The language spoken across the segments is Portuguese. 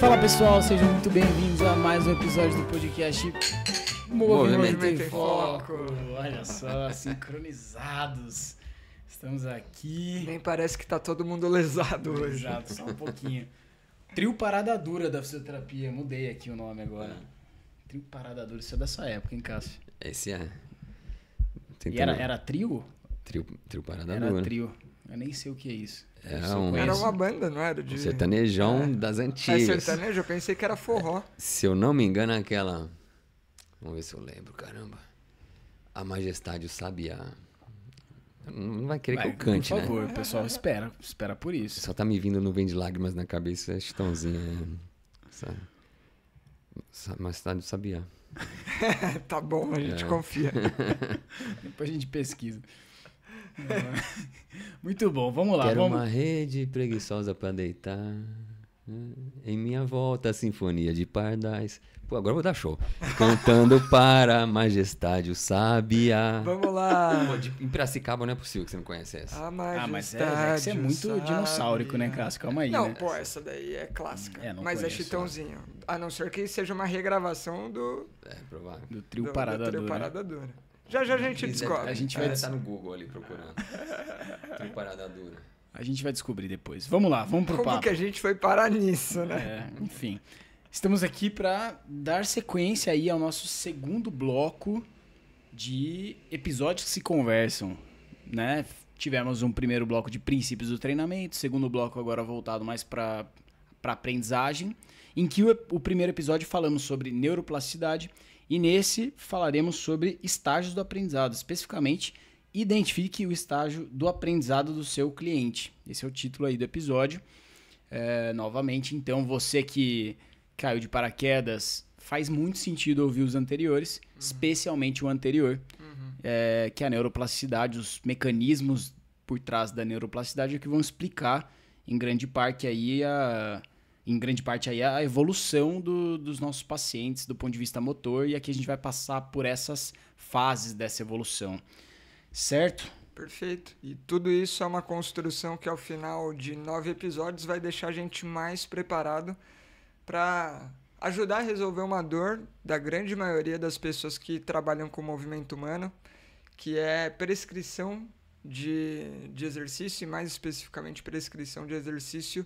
Fala pessoal, sejam muito bem-vindos a mais um episódio do podcast Movimento em Foco. Olha só, sincronizados. Estamos aqui. Nem parece que tá todo mundo lesado hoje. Exato, só um pouquinho. Trio Parada Dura da fisioterapia. Mudei aqui o nome agora. Trio Parada Dura, isso é da sua época, hein, Cássio? Esse é. E era trio? Trio Parada Era Dura. trio. Eu nem sei o que é isso. Era uma banda, não era? Um sertanejão das antigas. É sertanejo? Eu pensei que era forró. Se eu não me engano, aquela... Vamos ver se eu lembro, caramba. A Majestade, o Sabiá. Não vai querer que eu cante, por né? favor, o pessoal espera por isso. Só tá me vindo nuvem de lágrimas na cabeça, Chitãozinho. Majestade, o Sabiá. Tá bom, a gente confia. Depois a gente pesquisa. Muito bom, vamos lá. Quero uma rede preguiçosa pra deitar. Em minha volta a sinfonia de pardais. Pô, agora eu vou dar show. Cantando para a majestade o sabiá. Vamos lá. Pô, em Piracicaba não é possível que você não conhece essa. A majestade, mas é que você é muito dinossáurico, né, Cássio? Calma aí, Não, né? pô, essa daí é clássica. Não mas conheço, é Chitãozinho. A não ser que seja uma regravação do... É, provável. Do Trio do Parada Trio Dura. Parada Dura. Já a gente descobre. A gente vai tá no Google ali procurando. Trio Parada Dura. A gente vai descobrir depois. Vamos lá, vamos pro Como papo. que a gente foi parar nisso, né? Enfim. Estamos aqui para dar sequência aí ao nosso segundo bloco de episódios que se conversam, né? Tivemos um primeiro bloco de princípios do treinamento, segundo bloco agora voltado mais para aprendizagem, em que o primeiro episódio falamos sobre neuroplasticidade e nesse falaremos sobre estágios do aprendizado, especificamente identifique o estágio do aprendizado do seu cliente. Esse é o título aí do episódio. Novamente, então, você que caiu de paraquedas, faz muito sentido ouvir os anteriores, especialmente o anterior, que é a neuroplasticidade, os mecanismos por trás da neuroplasticidade que vão explicar em grande parte aí a evolução dos nossos pacientes do ponto de vista motor, e aqui a gente vai passar por essas fases dessa evolução. Certo? Perfeito. E tudo isso é uma construção que ao final de 9 episódios vai deixar a gente mais preparado para ajudar a resolver uma dor da grande maioria das pessoas que trabalham com movimento humano, que é prescrição de exercício, e mais especificamente prescrição de exercício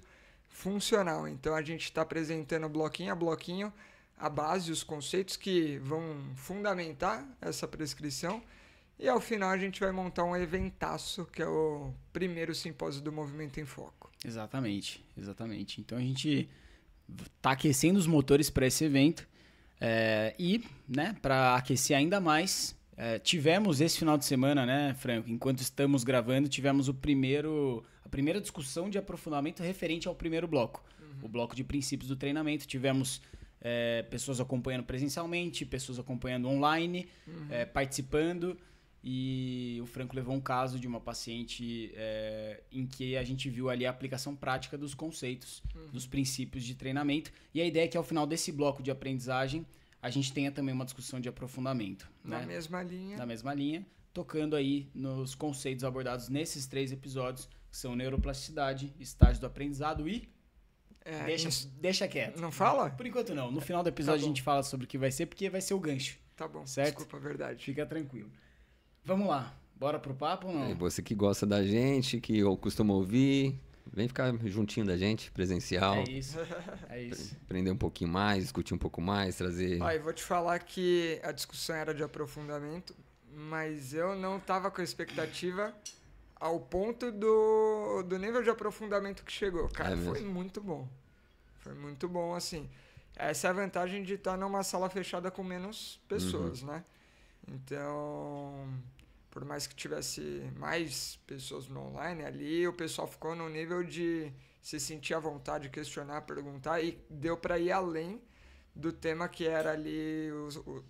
funcional. Então a gente está apresentando bloquinho a bloquinho a base, os conceitos que vão fundamentar essa prescrição. E ao final a gente vai montar um eventaço, que é o primeiro simpósio do Movimento em Foco. Exatamente. Então a gente está aquecendo os motores para esse evento e, né, para aquecer ainda mais, tivemos esse final de semana, né, Franco? Enquanto estamos gravando, tivemos a primeira discussão de aprofundamento referente ao primeiro bloco, o bloco de princípios do treinamento. Tivemos pessoas acompanhando presencialmente, pessoas acompanhando online, participando. E o Franco levou um caso de uma paciente em que a gente viu ali a aplicação prática dos conceitos, dos princípios de treinamento. E a ideia é que ao final desse bloco de aprendizagem, a gente tenha também uma discussão de aprofundamento. Na né? mesma linha. Na mesma linha, tocando aí nos conceitos abordados nesses 3 episódios, que são neuroplasticidade, estágio do aprendizado e... Deixa quieto. Não fala? Por enquanto não. No final do episódio a gente fala sobre o que vai ser, porque vai ser o gancho. Tá bom, certo? Desculpa, verdade. Fica tranquilo. Vamos lá, bora pro papo ou não? E você que gosta da gente, que costuma ouvir, vem ficar juntinho da gente, presencial. É isso. Aprender um pouquinho mais, discutir um pouco mais, trazer... Eu vou te falar que a discussão era de aprofundamento, mas eu não tava com a expectativa ao ponto do nível de aprofundamento que chegou. Cara, foi muito bom. Foi muito bom, assim. Essa é a vantagem de estar numa sala fechada com menos pessoas, né? Então, por mais que tivesse mais pessoas no online, ali o pessoal ficou no nível de se sentir à vontade, questionar, perguntar, e deu para ir além do tema que era ali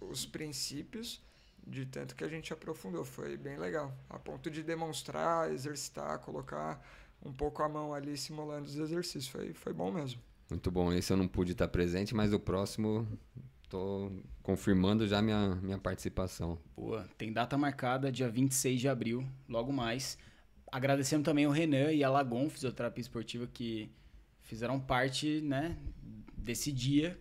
os princípios, de tanto que a gente aprofundou. Foi bem legal, a ponto de demonstrar, exercitar, colocar um pouco a mão ali simulando os exercícios. Foi bom mesmo. Muito bom. Esse eu não pude estar presente, mas o próximo tô confirmando já minha participação. Boa. Tem data marcada, dia 26 de abril, logo mais. Agradecendo também o Renan e a Lagon, fisioterapia esportiva, que fizeram parte, né, desse dia.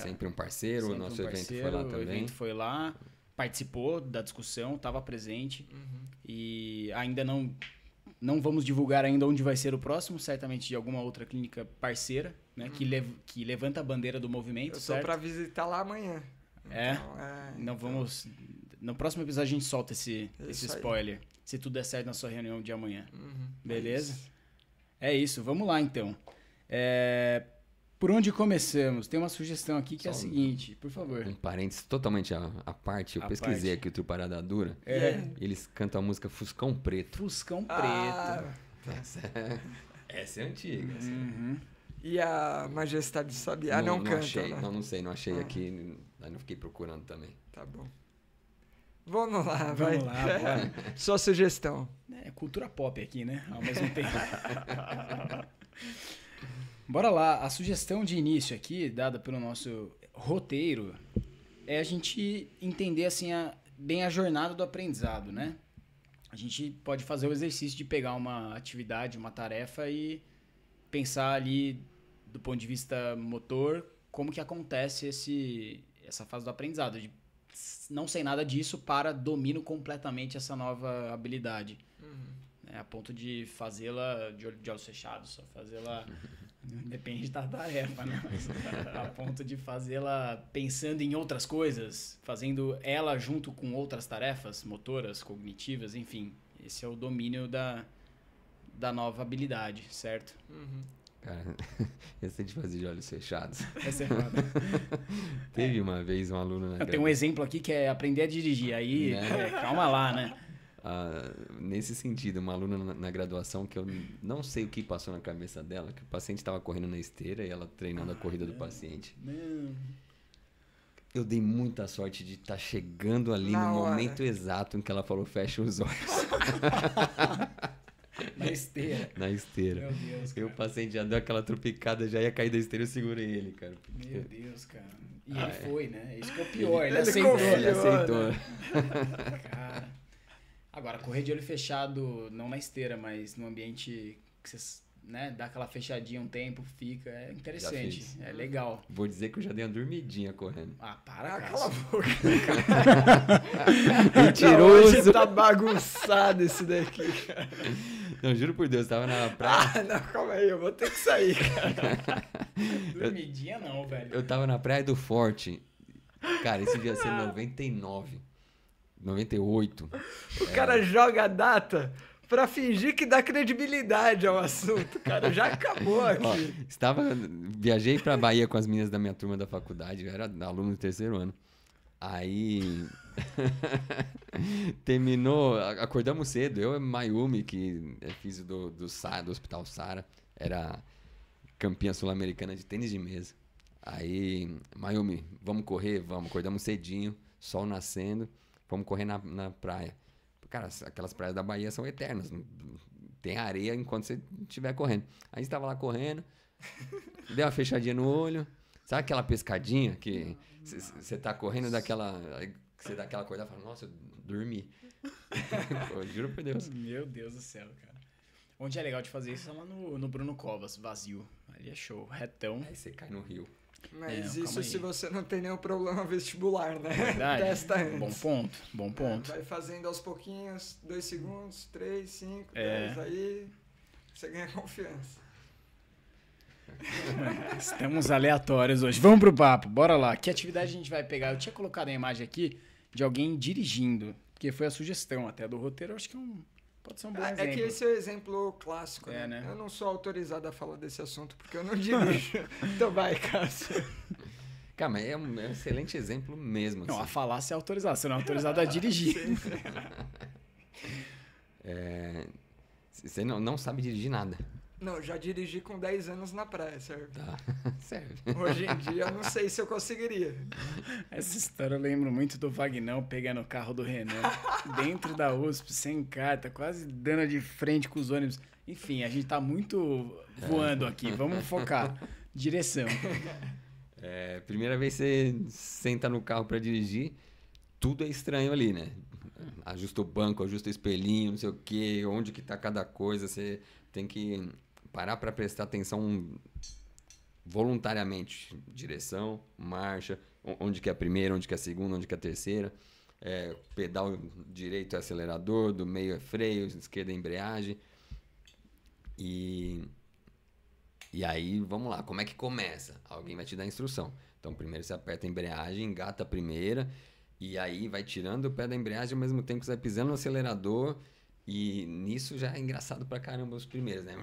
Sempre um parceiro, o nosso evento foi lá também. O evento foi lá, participou da discussão, estava presente. E ainda não vamos divulgar ainda onde vai ser o próximo, certamente de alguma outra clínica parceira, né? Que levanta a bandeira do movimento, certo? Eu tô para visitar lá amanhã. Não vamos... No próximo episódio a gente solta esse spoiler. Se tudo der certo na sua reunião de amanhã. Beleza? É isso. Vamos lá, então. Por onde começamos? Tem uma sugestão aqui que é a seguinte, por favor. Um parênteses totalmente à parte. Eu pesquisei aqui o Trio Parada Dura. Eles cantam a música Fuscão Preto. Fuscão Preto. Essa é antiga. E a Majestade do Sabiá não canta, achei, né? Não achei aqui. Aí não fiquei procurando também. Tá bom. Vamos lá, Vamos lá, bora. Sua sugestão. É cultura pop aqui, né? Ao mesmo tempo. Bora lá. A sugestão de início aqui, dada pelo nosso roteiro, é a gente entender assim, bem a jornada do aprendizado, né? A gente pode fazer o exercício de pegar uma atividade, uma tarefa e pensar ali, do ponto de vista motor, como que acontece essa fase do aprendizado, de não sei nada disso para domino completamente essa nova habilidade. A ponto de fazê-la de olhos fechados, só fazê-la... Depende da tarefa, né? Mas a ponto de fazê-la pensando em outras coisas, fazendo ela junto com outras tarefas motoras, cognitivas, enfim. Esse é o domínio da nova habilidade, certo? Cara, esse é de fazer de olhos fechados. Essa é foda. Teve uma vez um aluno na Tem um exemplo aqui que é aprender a dirigir. Aí, calma lá, né? Nesse sentido, uma aluna na graduação que eu não sei o que passou na cabeça dela, que o paciente estava correndo na esteira e ela treinando a corrida do paciente. Eu dei muita sorte de estar chegando ali no momento exato em que ela falou fecha os olhos. Na esteira. Na esteira. Meu Deus, cara. E o paciente já deu aquela tropicada, já ia cair da esteira, eu segurei ele, cara. Meu Deus, cara. E ele foi, né? Isso que é o pior, ele Ele aceitou. Cara. Agora, correr de olho fechado, não na esteira, mas no ambiente que você, né, dá aquela fechadinha um tempo, fica, é interessante, é legal. Vou dizer que eu já dei uma dormidinha correndo. Para, cala a boca. Mentiroso. Hoje tá bagunçado esse daqui, cara. Não, juro por Deus, tava na praia. Não, calma aí, eu vou ter que sair, cara. Dormidinha não, velho. Eu tava na Praia do Forte. Cara, esse devia ser 98. O cara joga a data pra fingir que dá credibilidade ao assunto, cara. Já acabou aqui. Ó, viajei pra Bahia com as meninas da minha turma da faculdade. Eu era aluno do 3º ano. Aí... terminou... Acordamos cedo. Eu e Mayumi, que é físico do Hospital Sara. Era campeã sul-americana de tênis de mesa. Aí, Mayumi, vamos correr? Vamos. Acordamos cedinho, sol nascendo. Vamos correr na praia. Cara, aquelas praias da Bahia são eternas. Tem areia enquanto você estiver correndo. Aí a gente tava lá correndo, deu uma fechadinha no olho. Sabe aquela pescadinha que você tá correndo daquela... Você dá aquela acordada e fala, nossa, eu dormi. Pô, juro por Deus. Meu Deus do céu, cara. Onde é legal de fazer isso é lá no Bruno Covas, vazio. Ali é show, retão. Aí você cai no rio. Mas isso se você não tem nenhum problema vestibular, né? Verdade. Testa antes. Bom ponto. Vai fazendo aos pouquinhos, 2 segundos, 3, 5, 10, aí você ganha confiança. Estamos aleatórios hoje. Vamos pro papo, bora lá. Que atividade a gente vai pegar? Eu tinha colocado a imagem aqui de alguém dirigindo, porque foi a sugestão até do roteiro, acho que pode ser um bom exemplo. É que esse é o exemplo clássico, né? Eu não sou autorizado a falar desse assunto, porque eu não dirijo. Então vai, Cássio. Cara, mas é um excelente exemplo mesmo. Não, assim. a falar se é autorizado, você não é autorizado a dirigir. Você não sabe dirigir nada. Não, já dirigi com 10 anos na praia, serve. Tá, serve. Hoje em dia eu não sei se eu conseguiria. Essa história eu lembro muito do Vagnão pegando o carro do Renan dentro da USP, sem carta, quase dando de frente com os ônibus. Enfim, a gente tá muito voando aqui, vamos focar. Direção. Primeira vez que você senta no carro pra dirigir, tudo é estranho ali, né? Ajusta o banco, ajusta o espelhinho, não sei o quê, onde que tá cada coisa, você tem que parar para prestar atenção voluntariamente direção, marcha, onde que é a primeira, onde que é a segunda, onde que é a terceira. Pedal direito é acelerador, do meio é freio, esquerda é embreagem. E aí, vamos lá, como é que começa? Alguém vai te dar a instrução. Então, primeiro você aperta a embreagem, engata a primeira, e aí vai tirando o pé da embreagem ao mesmo tempo que você vai pisando no acelerador. E nisso já é engraçado pra caramba os primeiros, né?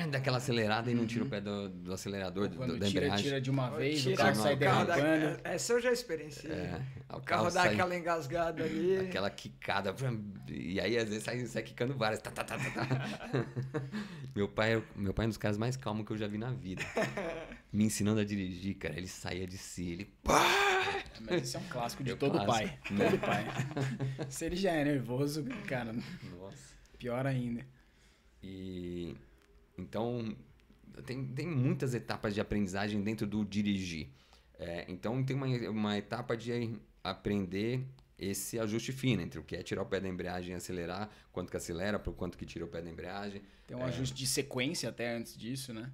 Dá aquela acelerada e não tira o pé do acelerador, da embreagem. Tira de uma vez, Tira, o carro sai derrapando. Essa eu já experienciei. O carro dá aquela engasgada ali. Aquela quicada. E aí, às vezes, sai quicando várias. Tá. Meu pai é um dos caras mais calmos que eu já vi na vida. Me ensinando a dirigir, cara. Ele saía de si, ele... Mas esse é um clássico de todo pai. Todo pai. Se ele já é nervoso, cara... Nossa. Pior ainda. E então tem muitas etapas de aprendizagem dentro do dirigir. Então tem uma etapa de aprender esse ajuste fino entre o que é tirar o pé da embreagem e acelerar, quanto que acelera, para o quanto que tira o pé da embreagem. Tem um ajuste de sequência até antes disso, né?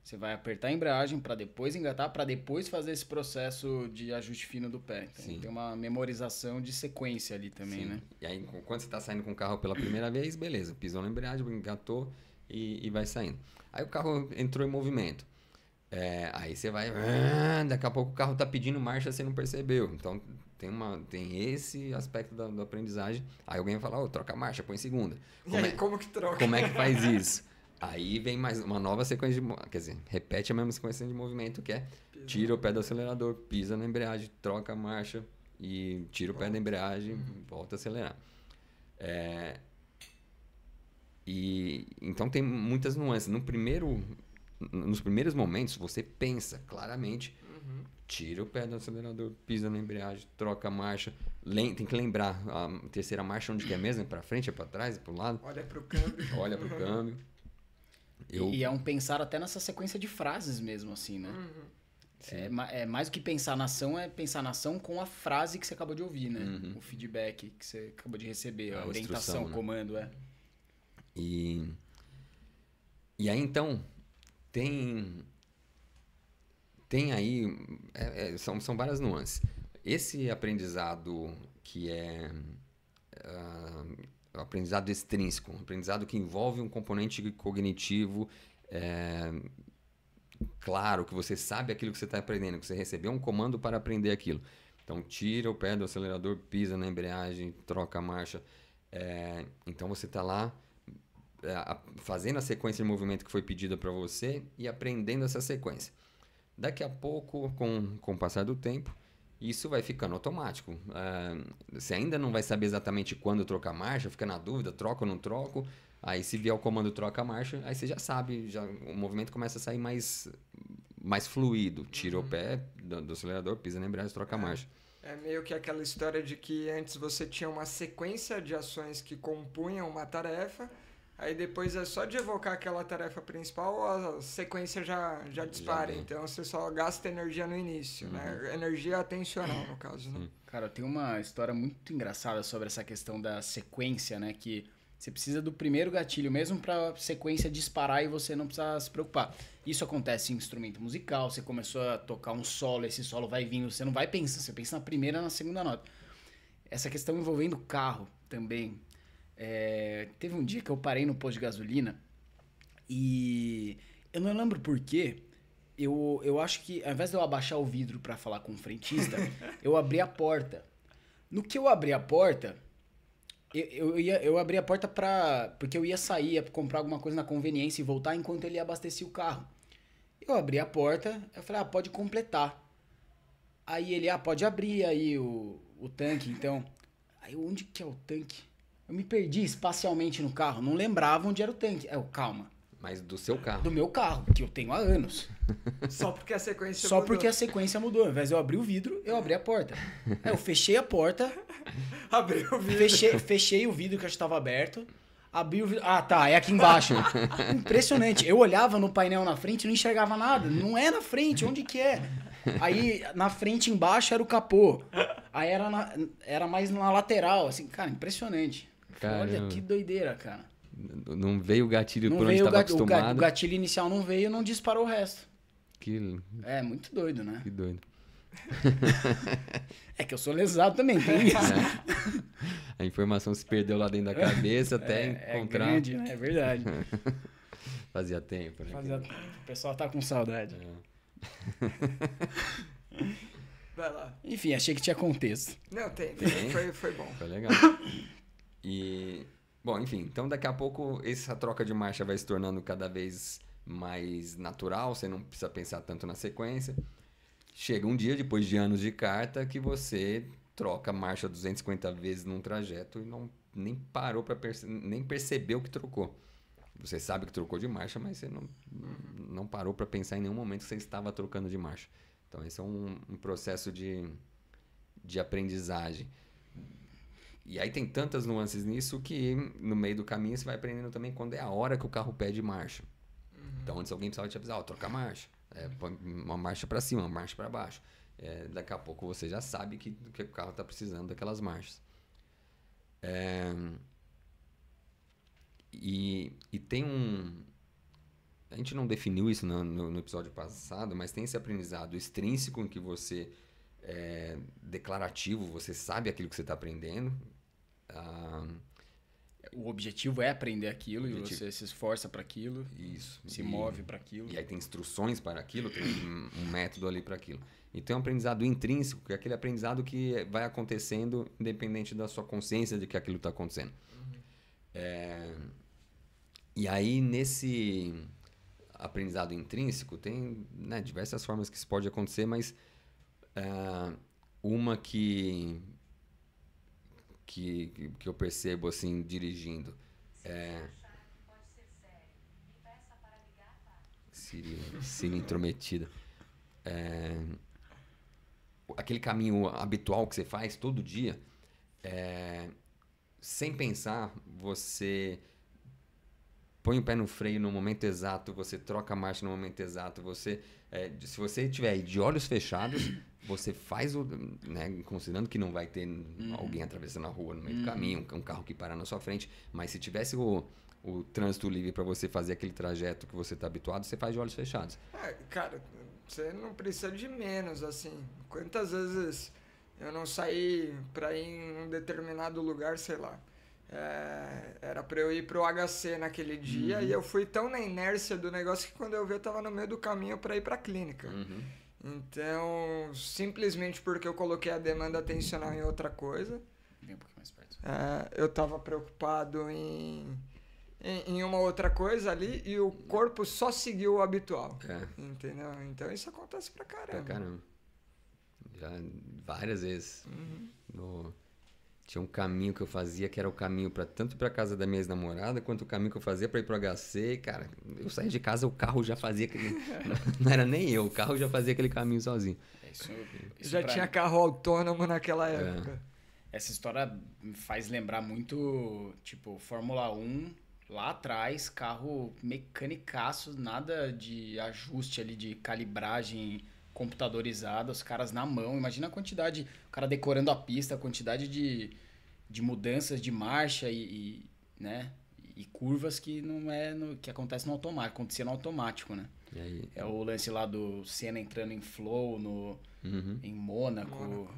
Você vai apertar a embreagem para depois engatar, para depois fazer esse processo de ajuste fino do pé. Então Sim. tem uma memorização de sequência ali também, Sim. né? E aí, quando você está saindo com o carro pela primeira vez, beleza, pisou na embreagem, engatou e vai saindo. Aí o carro entrou em movimento. Aí você vai... Daqui a pouco o carro está pedindo marcha, você não percebeu. Então tem esse aspecto da aprendizagem. Aí alguém vai falar, troca a marcha, põe segunda. Como que troca? Como é que faz isso? Aí vem mais uma nova sequência quer dizer, repete a mesma sequência de movimento, que é tira o pé do acelerador, pisa na embreagem, troca a marcha e tira o pé da embreagem, volta a acelerar. E então tem muitas nuances. Nos primeiros momentos, você pensa claramente, tira o pé do acelerador, pisa na embreagem, troca a marcha. Tem que lembrar a terceira marcha onde que é mesmo, é para frente, é para trás, é para o lado. Olha para o câmbio. Olha para o câmbio. E é um pensar até nessa sequência de frases mesmo, assim, né? É mais do que pensar na ação, é pensar na ação com a frase que você acabou de ouvir, né? O feedback que você acabou de receber, a orientação, o comando, E aí, então, tem aí... são várias nuances. Esse aprendizado que é... aprendizado extrínseco, um aprendizado que envolve um componente cognitivo claro, que você sabe aquilo que você está aprendendo, que você recebeu um comando para aprender aquilo. Então, tira o pé do acelerador, pisa na embreagem, troca a marcha. Então, você está lá fazendo a sequência de movimento que foi pedida para você e aprendendo essa sequência. Daqui a pouco, com o passar do tempo, isso vai ficando automático. Você ainda não vai saber exatamente quando trocar a marcha, fica na dúvida, troco ou não troco. Aí se vier o comando troca a marcha, aí você já sabe, o movimento começa a sair mais fluido. Tira o pé do acelerador, pisa na embreagem, troca a marcha. É meio que aquela história de que antes você tinha uma sequência de ações que compunham uma tarefa, aí depois é só de evocar aquela tarefa principal, a sequência já dispara. Então você só gasta energia no início, né? Energia atencional, no caso, né? Cara, tem uma história muito engraçada sobre essa questão da sequência, né? Que você precisa do primeiro gatilho mesmo para a sequência disparar e você não precisa se preocupar. Isso acontece em instrumento musical, você começou a tocar um solo, esse solo vai vindo, você não vai pensar, você pensa na primeira e na segunda nota. Essa questão envolvendo carro também. Teve um dia que eu parei no posto de gasolina e eu não lembro porquê. Eu acho que ao invés de eu abaixar o vidro para falar com o frentista, eu abri a porta. No que eu abri a porta, eu abri a porta porque eu ia sair, ia comprar alguma coisa na conveniência e voltar enquanto ele abastecia o carro. Eu abri a porta, eu falei, pode completar. Aí ele, pode abrir aí o tanque, então. Aí, onde que é o tanque? Eu me perdi espacialmente no carro, não lembrava onde era o tanque. Calma. Mas do seu carro. Do meu carro, que eu tenho há anos. Só porque a sequência Só mudou. porque a sequência mudou. Ao invés de eu abrir o vidro, eu abri a porta. Aí eu fechei a porta. Abri o vidro. Fechei o vidro que já estava aberto. Abri o vidro. Tá, é aqui embaixo. Impressionante. Eu olhava no painel na frente e não enxergava nada. Não é na frente, onde que é? Aí na frente embaixo era o capô. Aí era mais na lateral, assim, cara, impressionante. Olha que doideira, cara. Não veio o gatilho por onde estava acostumado. O gatilho inicial não veio e não disparou o resto. É muito doido, né? Que doido. É que eu sou lesado também, tem isso. A informação se perdeu lá dentro da cabeça até encontrar. É grande, né? É verdade. Fazia tempo, né? O pessoal tá com saudade. Vai lá. Enfim, achei que tinha contexto. Não, tem. Foi bom. Foi legal. E, bom, enfim, então daqui a pouco essa troca de marcha vai se tornando cada vez mais natural, você não precisa pensar tanto na sequência. Chega um dia, depois de anos de carta, que você troca a marcha 250 vezes num trajeto e nem parou para nem percebeu que trocou. Você sabe que trocou de marcha, mas você não parou para pensar em nenhum momento que você estava trocando de marcha. Então, esse é um processo de aprendizagem. E aí tem tantas nuances nisso que no meio do caminho você vai aprendendo também quando é a hora que o carro pede marcha. Então, antes alguém precisava te avisar, troca a marcha. Põe uma marcha para cima, uma marcha para baixo. Daqui a pouco você já sabe que o carro está precisando daquelas marchas. E tem a gente não definiu isso no episódio passado, mas tem esse aprendizado extrínseco em que você é declarativo, você sabe aquilo que você está aprendendo. O objetivo é aprender aquilo e você se esforça para aquilo. Isso. Se move para aquilo. E aí tem instruções para aquilo, tem um método ali para aquilo. Então é um aprendizado intrínseco, que é aquele aprendizado que vai acontecendo independente da sua consciência de que aquilo está acontecendo. E aí nesse aprendizado intrínseco tem, né, diversas formas que isso pode acontecer, mas uma que eu percebo assim dirigindo Siri intrometida. Aquele caminho habitual que você faz todo dia, sem pensar, você põe o pé no freio no momento exato, você troca a marcha no momento exato, se você estiver de olhos fechados, você faz né, considerando que não vai ter alguém atravessando a rua no meio do caminho, um carro que para na sua frente, mas se tivesse o trânsito livre para você fazer aquele trajeto que você está habituado, você faz de olhos fechados. Cara, você não precisa de menos, assim. Quantas vezes eu não saí para ir em um determinado lugar, sei lá. Era para eu ir pro HC naquele dia e eu fui tão na inércia do negócio que quando eu vi eu tava no meio do caminho para ir pra clínica. Então, simplesmente porque eu coloquei a demanda atencional em outra coisa. Vem um pouquinho mais perto. Eu tava preocupado em uma outra coisa ali e o corpo só seguiu o habitual. Entendeu? Então isso acontece pra caramba. Pra caramba. Já várias vezes. Tinha um caminho que eu fazia que era o caminho tanto pra casa da minha ex-namorada quanto o caminho que eu fazia pra ir pro HC. E, cara, eu saí de casa, o carro já fazia aquele... Não era nem eu, o carro já fazia aquele caminho sozinho. Isso já tinha carro autônomo naquela época. Essa história me faz lembrar muito, tipo, Fórmula 1, lá atrás, carro mecanicaço, nada de ajuste ali, de calibragem computadorizada, os caras na mão. Imagina a quantidade, o cara decorando a pista, a quantidade de mudanças de marcha né? E curvas que não que acontece no automático, acontecia no automático, né? E aí, é o lance lá do Senna entrando em flow em Mônaco.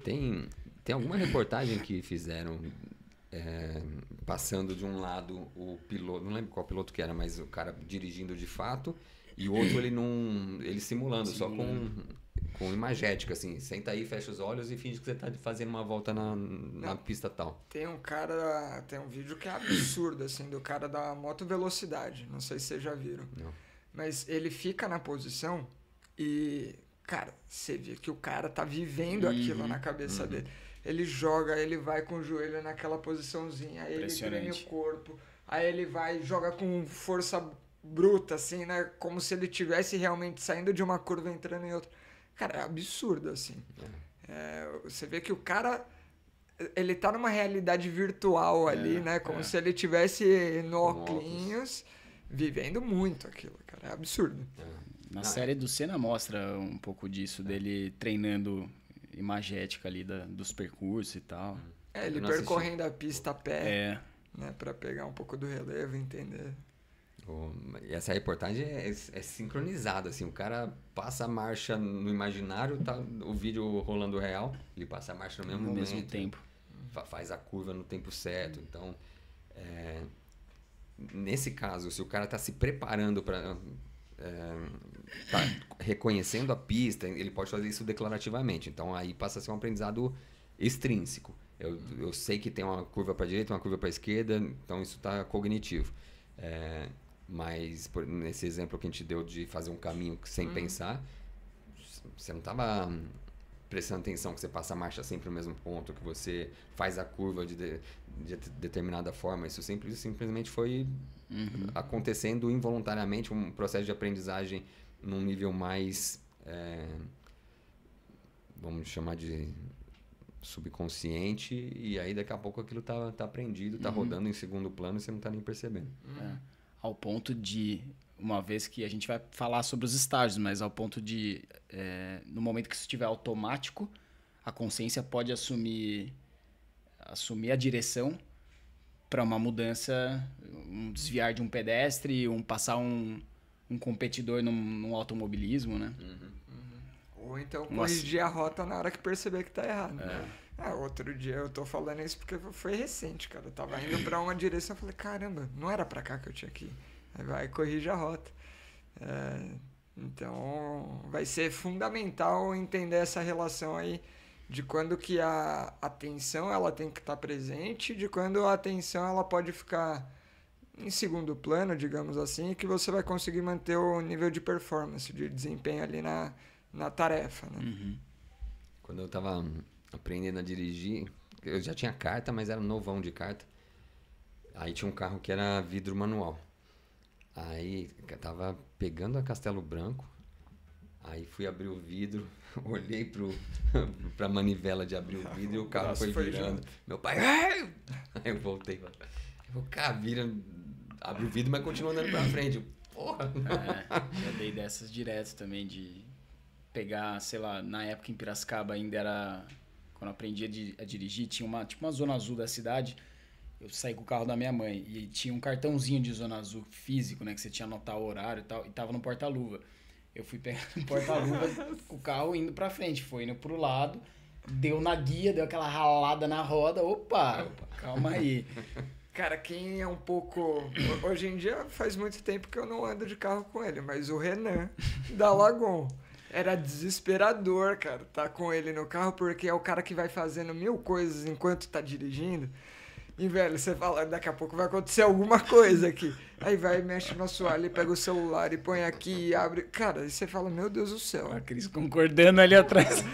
Tem alguma reportagem que fizeram passando de um lado o piloto, não lembro qual piloto que era, mas o cara dirigindo de fato e o outro ele simulando. Só com imagética, assim, senta aí, fecha os olhos e finge que você tá fazendo uma volta na pista tal. Tem um vídeo que é absurdo, assim, do cara da moto velocidade, não sei se vocês já viram. Não. Mas ele fica na posição e, cara, você vê que o cara tá vivendo aquilo na cabeça dele. Ele joga, ele vai com o joelho naquela posiçãozinha, aí ele treme o corpo, aí ele vai, joga com força bruta, assim, né? Como se ele tivesse realmente saindo de uma curva e entrando em outra. Cara, é absurdo, assim. Você vê que o cara, ele tá numa realidade virtual ali, né? Como se ele tivesse no óculos, vivendo muito aquilo, cara. É absurdo. Na série do Senna mostra um pouco disso, dele treinando imagética ali dos percursos e tal. Ele percorrendo a pista a pé, né? Pra pegar um pouco do relevo, entender. E essa reportagem é sincronizada, assim, o cara passa a marcha no imaginário, tá o vídeo rolando real, ele passa a marcha no mesmo momento. No mesmo tempo. Faz a curva no tempo certo, então... nesse caso, se o cara tá se preparando para... tá reconhecendo a pista, ele pode fazer isso declarativamente, então aí passa a ser um aprendizado extrínseco. Eu sei que tem uma curva para a direita, uma curva para a esquerda, então isso está cognitivo. Mas nesse exemplo que a gente deu de fazer um caminho sem pensar, você não estava prestando atenção que você passa a marcha sempre no mesmo ponto, que você faz a curva de determinada forma. Isso simplesmente foi acontecendo involuntariamente, um processo de aprendizagem num nível mais, vamos chamar de subconsciente, e aí daqui a pouco aquilo tá aprendido, tá rodando em segundo plano e você não tá nem percebendo. Ao ponto de, uma vez que a gente vai falar sobre os estágios, mas ao ponto de, no momento que isso estiver automático, a consciência pode assumir a direção para uma mudança, um desviar de um pedestre, passar um competidor num automobilismo, né? Ou então corrigir a rota na hora que perceber que tá errado. Outro dia eu tô falando isso porque foi recente, cara. Eu tava indo pra uma direção e falei, caramba, não era pra cá que eu tinha que ir. Aí vai, corrige a rota. Então vai ser fundamental entender essa relação aí de quando que a atenção ela tem que estar presente, de quando a atenção ela pode ficar em segundo plano, digamos assim, que você vai conseguir manter o nível de performance, de desempenho ali na tarefa, né? Quando eu tava aprendendo a dirigir, eu já tinha carta, mas era novão de carta. Aí tinha um carro que era vidro manual. Aí eu tava pegando a Castelo Branco, aí fui abrir o vidro, olhei pra manivela de abrir o vidro e o carro foi virando. Meu pai... Aí eu voltei. O cara vira, abre o vidro, mas continua andando pra frente. Porra! Já dei dessas direto também, de pegar, sei lá, na época em Piracicaba ainda era... Quando eu aprendi a dirigir, tinha uma zona azul da cidade. Eu saí com o carro da minha mãe e tinha um cartãozinho de zona azul físico, né? Que você tinha que anotar o horário e tal, e tava no porta-luva. Eu fui pegar no porta-luva com o carro indo pra frente, foi indo pro lado, deu na guia, deu aquela ralada na roda. Opa, calma aí. Cara, quem é um pouco... Hoje em dia faz muito tempo que eu não ando de carro com ele, mas o Renan, da Lagon, era desesperador, cara, tá com ele no carro, porque é o cara que vai fazendo 1000 coisas enquanto tá dirigindo. E, velho, você fala, daqui a pouco vai acontecer alguma coisa aqui. Aí vai, mexe no assoalho, pega o celular e põe aqui e abre. Cara, aí você fala, meu Deus do céu. A Cris concordando ali atrás.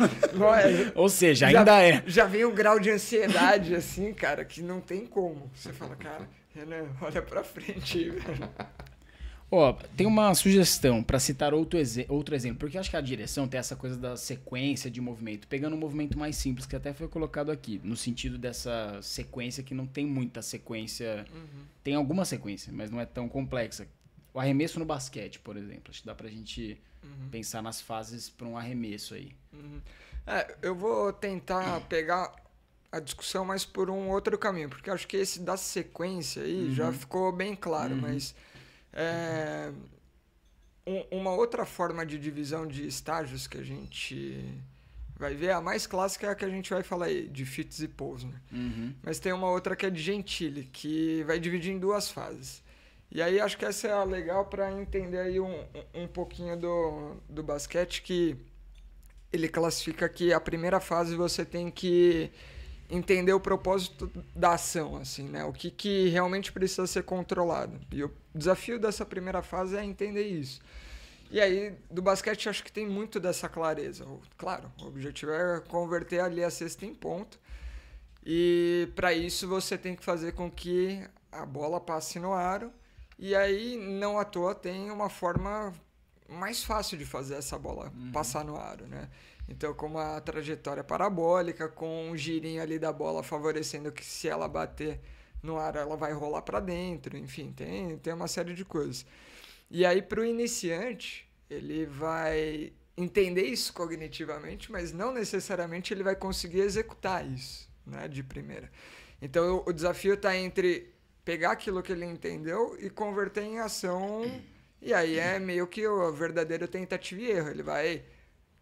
Ou seja, ainda já vem um grau de ansiedade, assim, cara, que não tem como. Você fala, cara, Renan, olha pra frente, velho. Tem uma sugestão para citar outro exemplo, porque eu acho que a direção tem essa coisa da sequência de movimento, pegando um movimento mais simples, que até foi colocado aqui, no sentido dessa sequência que não tem muita sequência, tem alguma sequência, mas não é tão complexa. O arremesso no basquete, por exemplo, acho que dá pra gente pensar nas fases para um arremesso aí. Eu vou tentar pegar a discussão mais por um outro caminho, porque acho que esse da sequência aí já ficou bem claro, mas... uma outra forma de divisão de estágios que a gente vai ver, a mais clássica é a que a gente vai falar aí, de Fitts e Posner. Mas tem uma outra que é de Gentile, que vai dividir em 2 fases. E aí acho que essa é a legal para entender aí um pouquinho do basquete, que ele classifica que a primeira fase você tem que entender o propósito da ação, assim, né? O que realmente precisa ser controlado. E o desafio dessa primeira fase é entender isso. E aí, do basquete, acho que tem muito dessa clareza. Claro, o objetivo é converter ali a cesta em ponto. E para isso você tem que fazer com que a bola passe no aro. E aí, não à toa, tem uma forma mais fácil de fazer essa bola passar no aro, né? Então, com uma trajetória parabólica, com um girinho ali da bola favorecendo que se ela bater no ar, ela vai rolar para dentro. Enfim, tem uma série de coisas. E aí, para o iniciante, ele vai entender isso cognitivamente, mas não necessariamente ele vai conseguir executar isso, né, de primeira. Então, o desafio está entre pegar aquilo que ele entendeu e converter em ação. E aí é meio que o verdadeiro tentativa e erro. Ele vai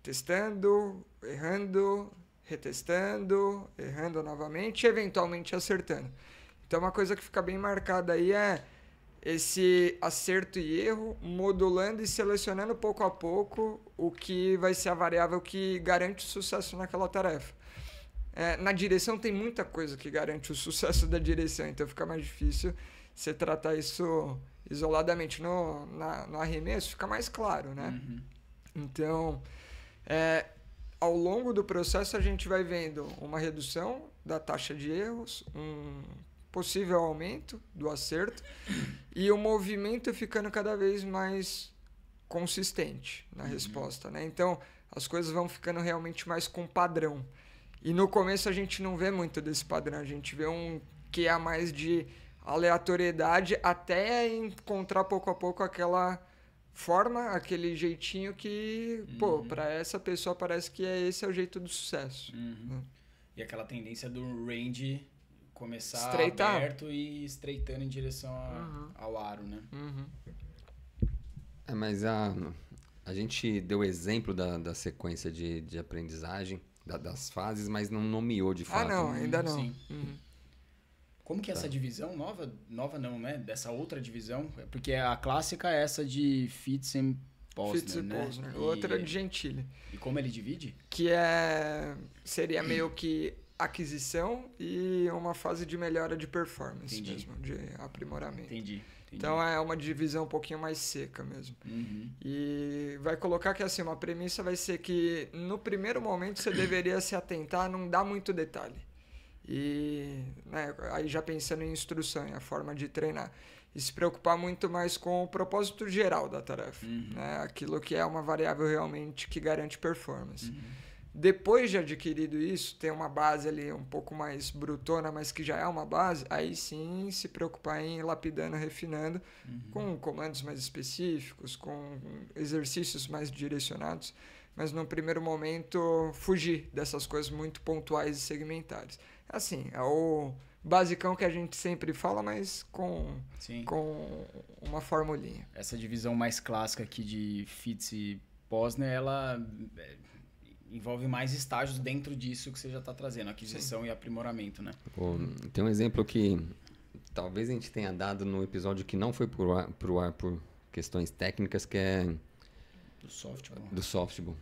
testando, errando, retestando, errando novamente e eventualmente acertando. Então uma coisa que fica bem marcada aí é esse acerto e erro, modulando e selecionando pouco a pouco o que vai ser a variável que garante o sucesso naquela tarefa. Na direção tem muita coisa que garante o sucesso da direção, então fica mais difícil você tratar isso isoladamente. No arremesso fica mais claro, né? Uhum. Então, ao longo do processo a gente vai vendo uma redução da taxa de erros, um possível aumento do acerto e o movimento ficando cada vez mais consistente na resposta, né? Então, as coisas vão ficando realmente mais com padrão. E no começo a gente não vê muito desse padrão, a gente vê um que é mais de aleatoriedade até encontrar pouco a pouco aquela forma, aquele jeitinho que, pô, para essa pessoa parece que esse é o jeito do sucesso. Né? E aquela tendência do range começar Estreitar. aberto e estreitando em direção ao aro, né? Mas a gente deu exemplo da sequência de aprendizagem, das fases, mas não nomeou de fato. Não, ainda não. Sim. Como que é essa divisão nova não, né? Dessa outra divisão? Porque a clássica é essa de Fitts e Posner, né? Posner. Outra de Gentile. E como ele divide? Que seria meio que aquisição e uma fase de melhora de performance mesmo, de aprimoramento. Entendi. Então é uma divisão um pouquinho mais seca mesmo. E vai colocar que assim, uma premissa vai ser que no primeiro momento você deveria se atentar a não dar muito detalhe. E aí já pensando em instrução, em a forma de treinar. E se preocupar muito mais com o propósito geral da tarefa. Né? Aquilo que é uma variável realmente que garante performance. Depois de adquirido isso, tem uma base ali um pouco mais brutona, mas que já é uma base, aí sim se preocupar em ir lapidando, refinando, com comandos mais específicos, com exercícios mais direcionados, mas no primeiro momento fugir dessas coisas muito pontuais e segmentares. Assim, é o basicão que a gente sempre fala, mas com uma formulinha. Essa divisão mais clássica aqui de Fitts e Posner, ela envolve mais estágios dentro disso que você já está trazendo, aquisição e aprimoramento, né? Tem um exemplo que talvez a gente tenha dado no episódio que não foi pro ar por questões técnicas, que é do softball.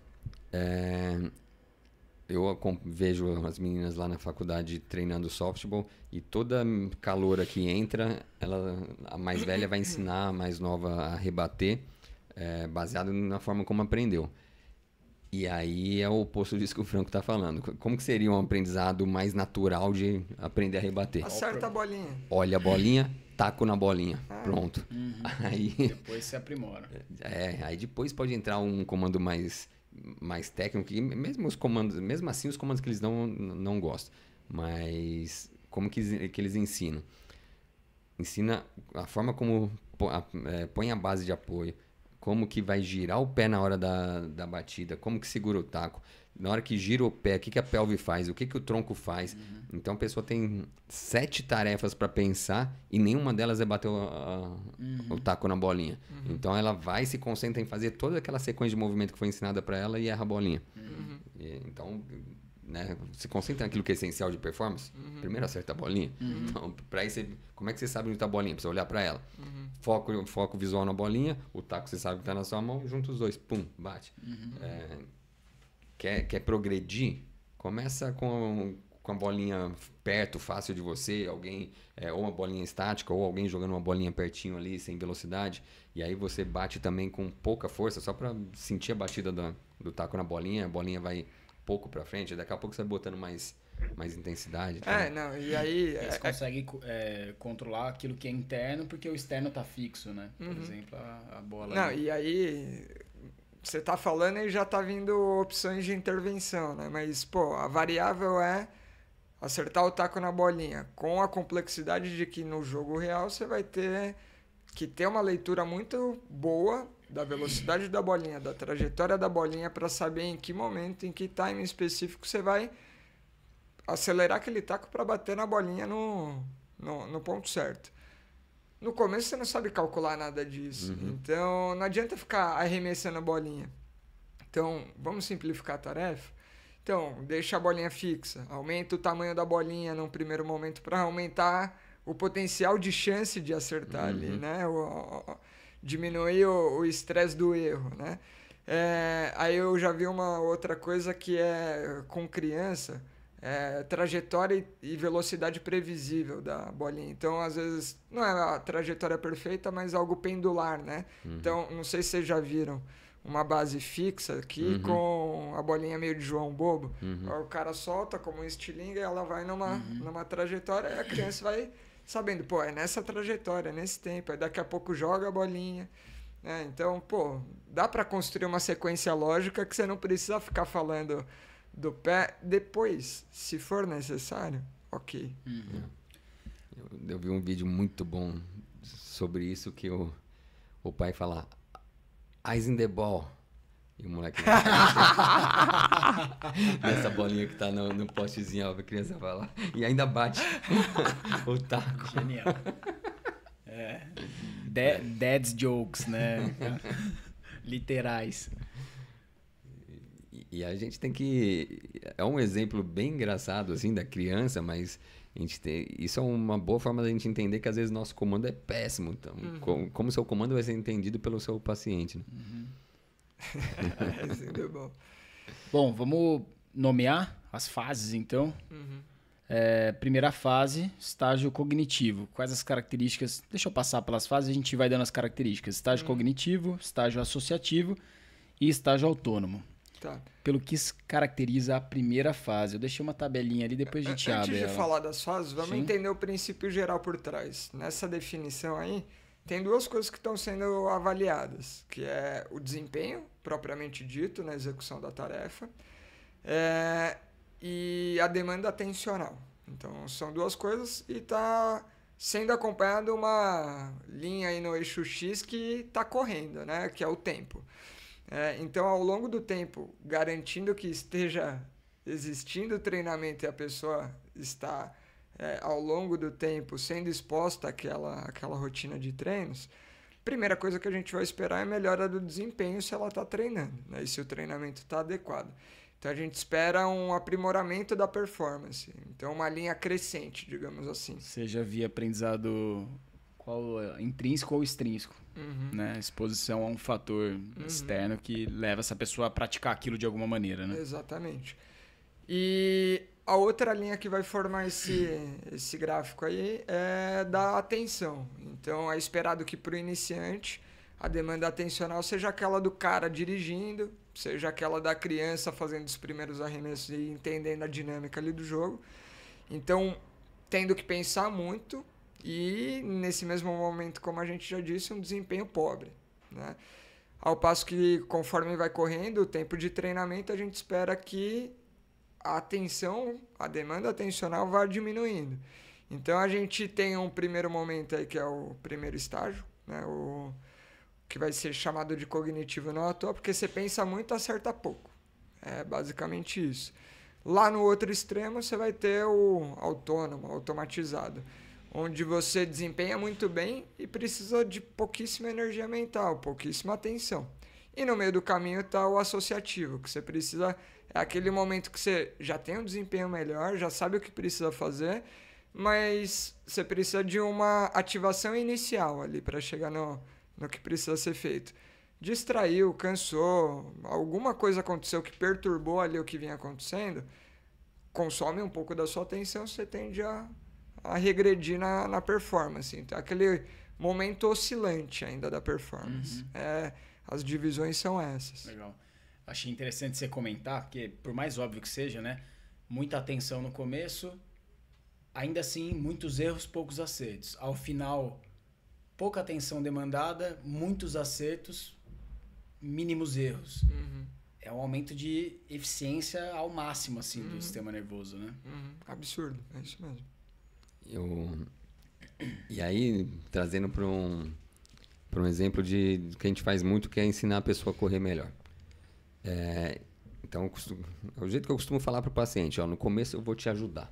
Eu vejo as meninas lá na faculdade treinando softball e toda caloura que entra, a mais velha vai ensinar a mais nova a rebater, baseado na forma como aprendeu. E aí é o oposto disso que o Franco está falando. Como que seria um aprendizado mais natural de aprender a rebater? Acerta a bolinha. Olha a bolinha, taco na bolinha. Pronto. Aí, depois se aprimora. Aí depois pode entrar um comando mais técnico, e mesmo assim os comandos que eles não gostam. Mas como que eles ensinam? Ensina a forma como põe a base de apoio, como que vai girar o pé na hora da batida, como que segura o taco, na hora que gira o pé, o que a pelve faz, o que o tronco faz. Então a pessoa tem 7 tarefas para pensar e nenhuma delas é bater o taco na bolinha. Então ela vai se concentra em fazer toda aquela sequência de movimento que foi ensinada para ela e erra a bolinha. Então, né, se concentra naquilo que é essencial de performance. Primeiro acerta a bolinha. Então, para isso, como é que você sabe onde está a bolinha? Precisa olhar para ela. Foco visual na bolinha, o taco você sabe que está na sua mão, junta os dois, pum, bate. Quer progredir? Começa com a bolinha perto, fácil de você, alguém, ou uma bolinha estática, ou alguém jogando uma bolinha pertinho ali, sem velocidade, e aí você bate também com pouca força, só para sentir a batida do taco na bolinha, a bolinha vai pouco para frente, daqui a pouco você vai botando mais intensidade. E aí... Você consegue controlar aquilo que é interno, porque o externo tá fixo, né? Por exemplo, a bola... Não, e aí... Você tá falando e já tá vindo opções de intervenção, né? Mas, pô, a variável é acertar o taco na bolinha, com a complexidade de que no jogo real você vai ter que ter uma leitura muito boa da velocidade da bolinha, da trajetória da bolinha, para saber em que momento, em que time específico você vai acelerar aquele taco para bater na bolinha no ponto certo. no começo você não sabe calcular nada disso. Então, não adianta ficar arremessando a bolinha. Então, vamos simplificar a tarefa? Então, deixa a bolinha fixa. Aumenta o tamanho da bolinha num primeiro momento para aumentar o potencial de chance de acertar ali, né? Diminuir o estresse do erro, né? Aí eu já vi uma outra coisa que é com criança, trajetória e velocidade previsível da bolinha. Então, às vezes, não é a trajetória perfeita, mas algo pendular, né? Então, não sei se vocês já viram uma base fixa aqui com a bolinha meio de João Bobo. O cara solta como um estilingue e ela vai numa trajetória e a criança vai sabendo, pô, é nessa trajetória, é nesse tempo. Aí daqui a pouco joga a bolinha. Então, pô, dá para construir uma sequência lógica que você não precisa ficar falando do pé depois, se for necessário, ok. Eu vi um vídeo muito bom sobre isso que o pai fala eyes in the ball e o moleque nessa bolinha que tá no postezinho, a criança vai lá e ainda bate o taco. Genial. Dad's jokes, né? Literais. E a gente tem que... É um exemplo bem engraçado, assim, da criança, mas isso é uma boa forma da gente entender que, às vezes, nosso comando é péssimo. Então, como o seu comando vai ser entendido pelo seu paciente, né? Isso é bom. Bom, vamos nomear as fases, então. Primeira fase, estágio cognitivo. Quais as características? Deixa eu passar pelas fases e a gente vai dando as características. Estágio cognitivo, estágio associativo e estágio autônomo. Tá. Pelo que caracteriza a primeira fase. Eu deixei uma tabelinha ali, depois a gente abre Antes de ela. falar das fases, vamos Sim. entender o princípio geral por trás. Nessa definição aí, tem duas coisas que estão sendo avaliadas, que é o desempenho, propriamente dito, na execução da tarefa, e a demanda atencional. Então, são duas coisas e está sendo acompanhado uma linha aí no eixo X que está correndo, né? Que é o tempo. Então, ao longo do tempo, garantindo que esteja existindo treinamento e a pessoa está, ao longo do tempo, sendo exposta àquela rotina de treinos, primeira coisa que a gente vai esperar é a melhora do desempenho se ela está treinando, né? E se o treinamento está adequado. Então, a gente espera um aprimoramento da performance. Então, uma linha crescente, digamos assim. Seja via aprendizado intrínseco ou extrínseco. Né? Exposição a um fator externo que leva essa pessoa a praticar aquilo de alguma maneira, né? Exatamente. E a outra linha que vai formar esse gráfico aí é da atenção. Então, é esperado que para o iniciante a demanda atencional seja aquela do cara dirigindo, seja aquela da criança fazendo os primeiros arremessos e entendendo a dinâmica ali do jogo. Então, tendo que pensar muito e, nesse mesmo momento, como a gente já disse, um desempenho pobre, né? Ao passo que, conforme vai correndo o tempo de treinamento, a gente espera que a atenção, a demanda atencional vá diminuindo. Então, a gente tem um primeiro momento aí que é o primeiro estágio, né? O que vai ser chamado de cognitivo não à toa, porque você pensa muito, acerta pouco. É basicamente isso. Lá no outro extremo, você vai ter o autônomo, automatizado, onde você desempenha muito bem e precisa de pouquíssima energia mental, pouquíssima atenção. E no meio do caminho está o associativo, que você precisa... É aquele momento que você já tem um desempenho melhor, já sabe o que precisa fazer, mas você precisa de uma ativação inicial ali para chegar no que precisa ser feito. Distraiu, cansou, alguma coisa aconteceu que perturbou ali o que vinha acontecendo, consome um pouco da sua atenção, você tende a regredir na performance. Então, aquele momento oscilante ainda da performance. As divisões são essas. Legal. Achei interessante você comentar, porque por mais óbvio que seja, né? Muita atenção no começo, ainda assim, muitos erros, poucos acertos. Ao final, pouca atenção demandada, muitos acertos, mínimos erros. É um aumento de eficiência ao máximo, assim, do sistema nervoso, né? Absurdo, é isso mesmo. E aí, trazendo para um exemplo de que a gente faz muito, que é ensinar a pessoa a correr melhor. Então, o jeito que eu costumo falar para o paciente, no começo eu vou te ajudar.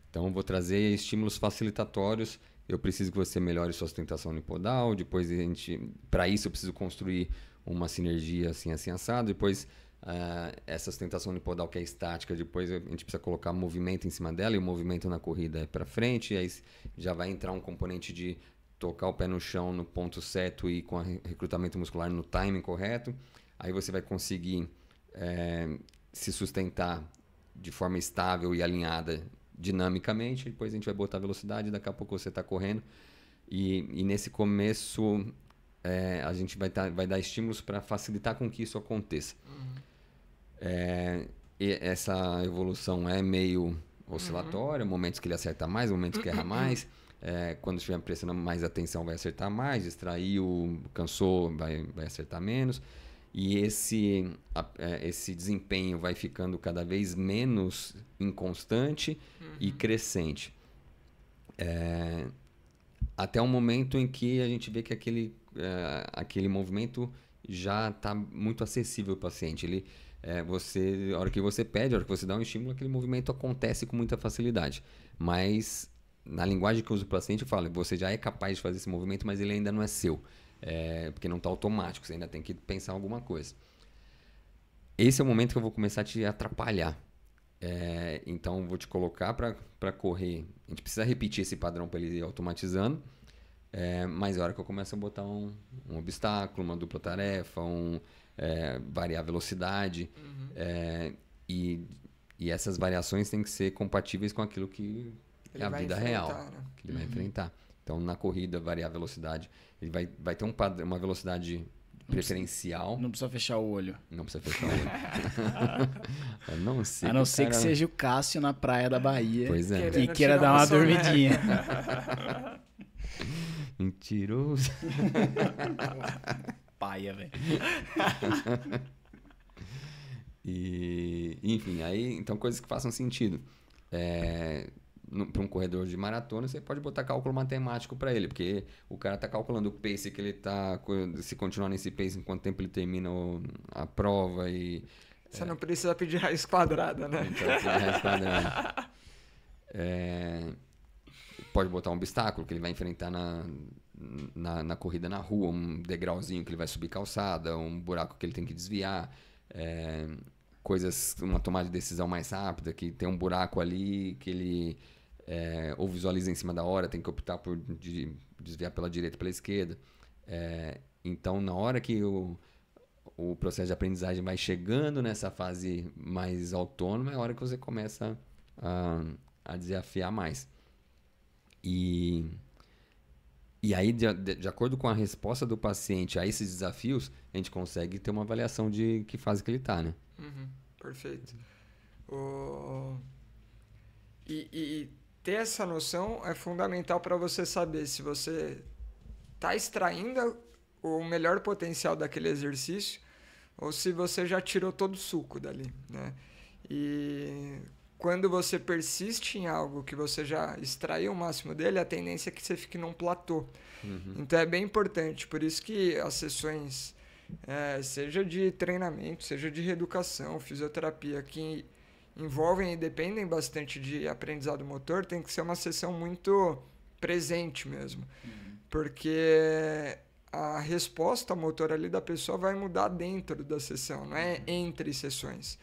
Então, eu vou trazer estímulos facilitatórios eu preciso que você melhore sua sustentação unipodal, depois para isso eu preciso construir uma sinergia assim assado, depois essa sustentação unipodal que é estática, depois a gente precisa colocar movimento em cima dela, e o movimento na corrida é para frente, e aí já vai entrar um componente de tocar o pé no chão no ponto certo e com recrutamento muscular no timing correto. Aí você vai conseguir se sustentar de forma estável e alinhada dinamicamente, depois a gente vai botar velocidade, daqui a pouco você está correndo, e nesse começo a gente vai dar estímulos para facilitar com que isso aconteça. E essa evolução é meio oscilatória, momentos que ele acerta mais, momentos que erra mais. Quando estiver prestando mais atenção vai acertar mais, distraiu, cansou, vai acertar menos. E esse desempenho vai ficando cada vez menos inconstante e crescente. Até o momento em que a gente vê que aquele movimento já está muito acessível ao paciente. A hora que você pede, a hora que você dá um estímulo, aquele movimento acontece com muita facilidade. Mas, na linguagem que eu uso para o paciente, eu falo, você já é capaz de fazer esse movimento, mas ele ainda não é seu. Porque não está automático, você ainda tem que pensar alguma coisa. Esse é o momento que eu vou começar a te atrapalhar. Então, vou te colocar para correr. A gente precisa repetir esse padrão para ele ir automatizando. Mas é a hora que eu começo a botar um obstáculo, uma dupla tarefa, variar a velocidade. E essas variações têm que ser compatíveis com aquilo que é a vida real, né? Que ele vai enfrentar. Então, na corrida, variar a velocidade. Ele vai ter uma velocidade preferencial. Não precisa fechar o olho. Não precisa fechar o olho. A não ser que seja o Cássio na praia da Bahia. Pois é. Que queira dar uma dormidinha. Mentiroso. Paia, velho. Enfim, aí, então coisas que façam sentido. Para um corredor de maratona, você pode botar cálculo matemático para ele, porque o cara está calculando o pace que ele está, se continuar nesse pace, em quanto tempo ele termina a prova. Você não precisa pedir raiz quadrada, né? Então, raiz quadrada. Pode botar um obstáculo que ele vai enfrentar na corrida na rua, um degrauzinho que ele vai subir calçada, um buraco que ele tem que desviar, uma tomada de decisão mais rápida, que tem um buraco ali que ele ou visualiza em cima da hora, tem que optar por desviar pela direita ou pela esquerda. Então, na hora que o processo de aprendizagem vai chegando nessa fase mais autônoma, é a hora que você começa a desafiar mais. E aí, de acordo com a resposta do paciente a esses desafios, a gente consegue ter uma avaliação de que fase que ele está, né? Perfeito. E ter essa noção é fundamental para você saber se você está extraindo o melhor potencial daquele exercício ou se você já tirou todo o suco dali, né? E quando você persiste em algo que você já extraiu o máximo dele, a tendência é que você fique num platô. Então é bem importante. Por isso que as sessões, seja de treinamento, seja de reeducação, fisioterapia, que envolvem e dependem bastante de aprendizado motor, tem que ser uma sessão muito presente mesmo. Porque a resposta motor ali da pessoa vai mudar dentro da sessão, não é entre sessões.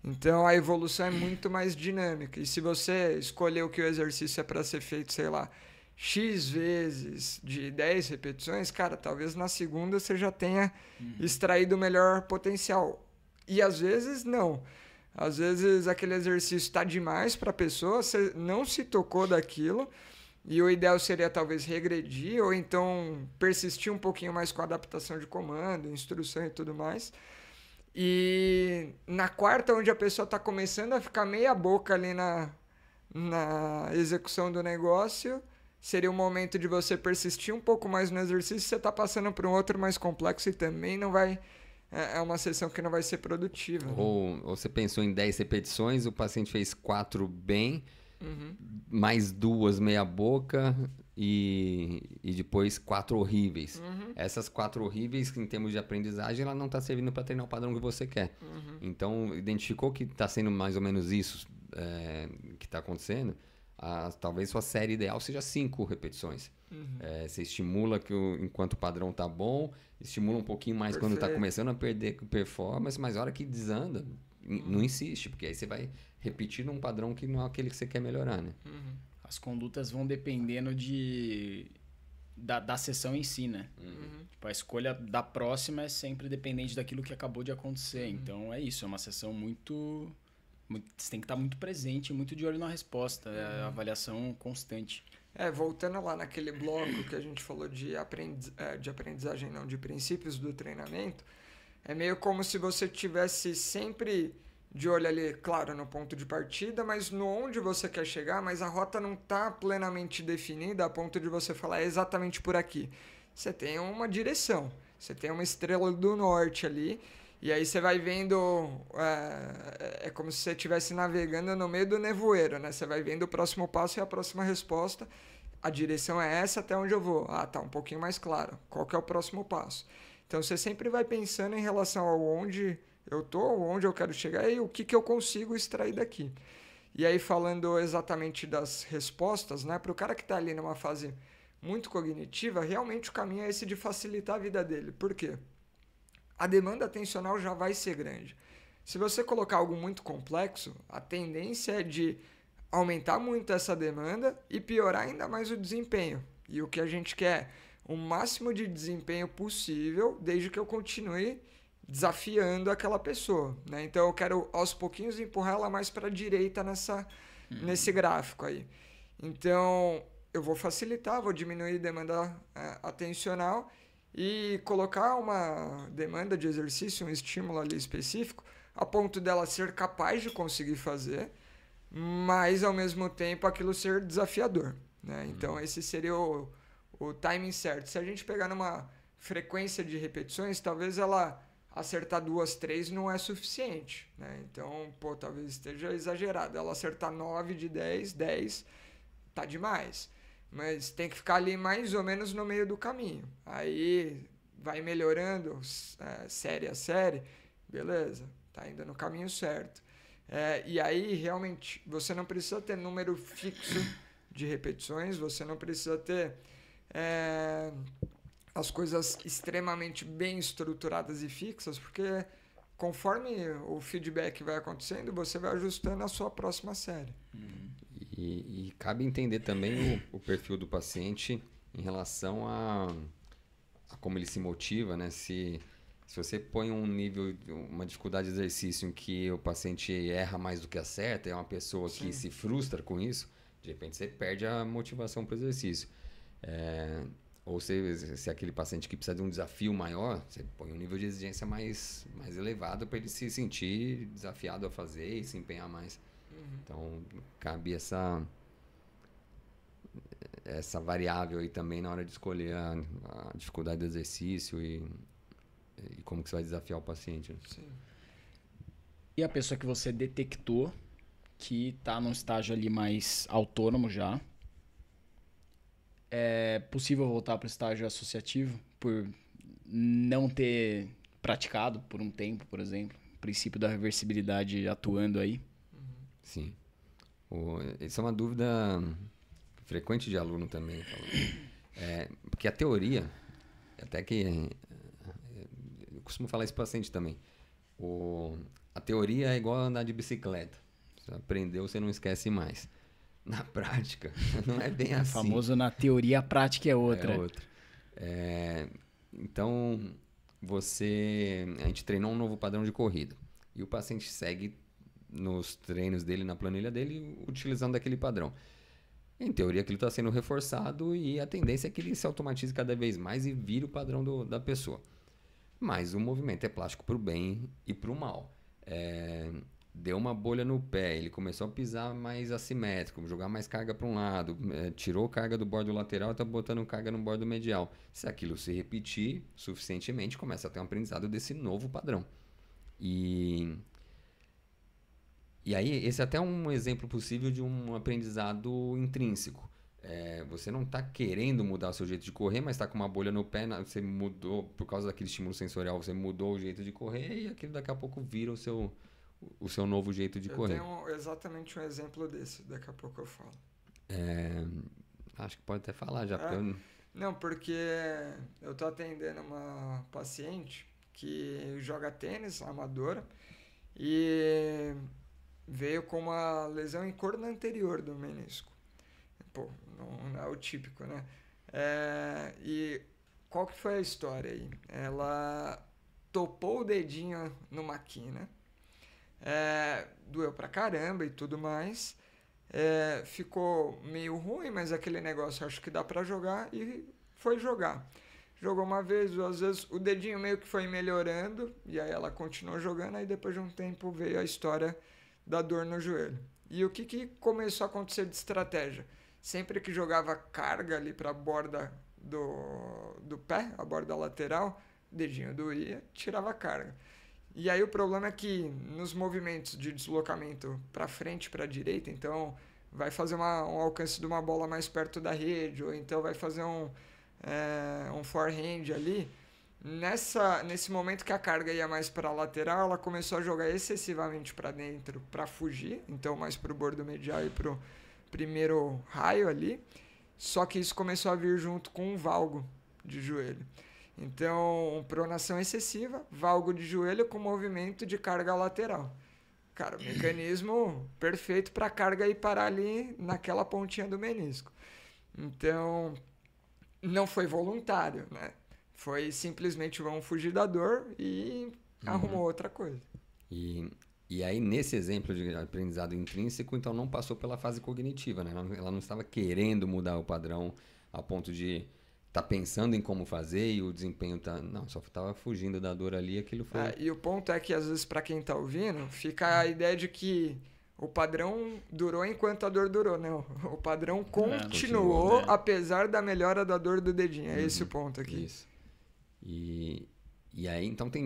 Então, a evolução é muito mais dinâmica. E se você escolheu que o exercício é para ser feito, sei lá, X vezes de 10 repetições, cara, talvez na segunda você já tenha extraído o melhor potencial. E às vezes, não. Às vezes, aquele exercício está demais para a pessoa, você não se tocou daquilo, e o ideal seria talvez regredir, ou então persistir um pouquinho mais com a adaptação de comando, instrução e tudo mais. E na quarta, onde a pessoa está começando a ficar meia boca ali na execução do negócio, seria o momento de você persistir um pouco mais no exercício. Você está passando para um outro mais complexo e também não vai... É uma sessão que não vai ser produtiva. Ou você pensou em 10 repetições, o paciente fez 4 bem, mais 2 meia boca e depois 4 horríveis. Essas 4 horríveis, em termos de aprendizagem, ela não está servindo para treinar o padrão que você quer. Então, identificou que está sendo mais ou menos isso que está acontecendo, Talvez sua série ideal seja 5 repetições. Você estimula enquanto o padrão tá bom, estimula um pouquinho mais quando tá começando a perder performance, mas a hora que desanda, não insiste, porque aí você vai repetir num padrão que não é aquele que você quer melhorar, né? As condutas vão dependendo da sessão em si, né? Tipo, a escolha da próxima é sempre dependente daquilo que acabou de acontecer. Então, é isso. É uma sessão muito... Você tem que estar muito presente, muito de olho na resposta. É a avaliação constante. Voltando lá naquele bloco que a gente falou de aprendizagem, não, de princípios do treinamento, é meio como se você tivesse sempre de olho ali, claro, no ponto de partida, mas no onde você quer chegar, mas a rota não está plenamente definida a ponto de você falar exatamente por aqui. Você tem uma direção, você tem uma estrela do norte ali, e aí você vai vendo, é como se você estivesse navegando no meio do nevoeiro, né? Você vai vendo o próximo passo e a próxima resposta. A direção é essa, até onde eu vou? Tá um pouquinho mais claro. Qual que é o próximo passo? Então você sempre vai pensando em relação ao onde eu tô, onde eu quero chegar e o que eu consigo extrair daqui. E aí falando exatamente das respostas, né? Para o cara que está ali numa fase muito cognitiva, realmente o caminho é esse de facilitar a vida dele. Por quê? A demanda atencional já vai ser grande. Se você colocar algo muito complexo, a tendência é de aumentar muito essa demanda e piorar ainda mais o desempenho. E o que a gente quer? O máximo de desempenho possível, desde que eu continue desafiando aquela pessoa, né? Então eu quero aos pouquinhos empurrar ela mais para a direita nesse gráfico aí. Então eu vou facilitar, vou diminuir a demanda atencional e colocar uma demanda de exercício, um estímulo ali específico, a ponto dela ser capaz de conseguir fazer, mas ao mesmo tempo aquilo ser desafiador, né? Então esse seria o timing certo. Se a gente pegar numa frequência de repetições, talvez ela acertar 2, 3 não é suficiente, né? Então, talvez esteja exagerado. Ela acertar 9 de 10, 10 tá demais. Mas tem que ficar ali mais ou menos no meio do caminho. Aí vai melhorando série a série, beleza, tá indo no caminho certo. E aí, realmente, você não precisa ter número fixo de repetições, você não precisa ter as coisas extremamente bem estruturadas e fixas, porque conforme o feedback vai acontecendo, você vai ajustando a sua próxima série. E cabe entender também o perfil do paciente em relação a como ele se motiva, né? Se você põe um nível, uma dificuldade de exercício em que o paciente erra mais do que acerta, é uma pessoa Sim. que se frustra com isso, de repente você perde a motivação para o exercício. Ou se aquele paciente que precisa de um desafio maior, você põe um nível de exigência mais elevado para ele se sentir desafiado a fazer e se empenhar mais. Então, cabe essa variável aí também na hora de escolher a dificuldade do exercício e como que você vai desafiar o paciente. Né? Sim. E a pessoa que você detectou que está num estágio ali mais autônomo já, é possível voltar para o estágio associativo por não ter praticado por um tempo, por exemplo? O princípio da reversibilidade atuando aí? Sim. Isso é uma dúvida frequente de aluno também. Porque a teoria, até que eu costumo falar isso para o paciente também, a teoria é igual a andar de bicicleta. Você aprendeu, você não esquece mais. Na prática, não é bem assim. O famoso na teoria, a prática é outra. É outra. Então, a gente treinou um novo padrão de corrida. E o paciente segue nos treinos dele, na planilha dele, utilizando aquele padrão. Em teoria, aquilo está sendo reforçado e a tendência é que ele se automatize cada vez mais e vire o padrão da pessoa. Mas o movimento é plástico para o bem e para o mal. Deu uma bolha no pé, ele começou a pisar mais assimétrico, jogar mais carga para um lado, tirou carga do bordo lateral e está botando carga no bordo medial. Se aquilo se repetir suficientemente, começa a ter um aprendizado desse novo padrão. E aí, esse é até um exemplo possível de um aprendizado intrínseco. Você não está querendo mudar o seu jeito de correr, mas está com uma bolha no pé, você mudou, por causa daquele estímulo sensorial, você mudou o jeito de correr e aquilo daqui a pouco vira o seu novo jeito de correr. Eu tenho exatamente um exemplo desse, daqui a pouco eu falo. Acho que pode até falar já. Porque Não, porque eu tô atendendo uma paciente que joga tênis, amadora, e veio com uma lesão em corno anterior do menisco. Pô, não é o típico, né? E qual que foi a história aí? Ela topou o dedinho numa quina, doeu pra caramba e tudo mais, ficou meio ruim, mas aquele negócio acho que dá pra jogar e foi jogar. Jogou uma vez, duas vezes, o dedinho meio que foi melhorando e aí ela continuou jogando, aí depois de um tempo veio a história da dor no joelho. E o que começou a acontecer de estratégia? Sempre que jogava carga ali para a borda do pé, a borda lateral, o dedinho doía, tirava a carga. E aí o problema é que nos movimentos de deslocamento para frente e para direita, então vai fazer um alcance de uma bola mais perto da rede, ou então vai fazer um forehand ali. Nesse momento que a carga ia mais para a lateral, ela começou a jogar excessivamente para dentro para fugir, então mais para o bordo medial e para o primeiro raio ali. Só que isso começou a vir junto com um valgo de joelho. Então, pronação excessiva, valgo de joelho com movimento de carga lateral. Cara, o mecanismo perfeito para a carga ir parar ali naquela pontinha do menisco. Então, não foi voluntário, né? Foi simplesmente vamos fugir da dor e arrumou outra coisa. E aí, nesse exemplo de aprendizado intrínseco, então não passou pela fase cognitiva, né? Ela não estava querendo mudar o padrão a ponto de estar pensando em como fazer e o desempenho tá... Não, só estava fugindo da dor ali, aquilo foi... E o ponto é que, às vezes, para quem está ouvindo, fica a ideia de que o padrão durou enquanto a dor durou, né? O padrão continuou, né? Apesar da melhora da dor do dedinho. É esse o ponto aqui. Isso. E aí, então, tem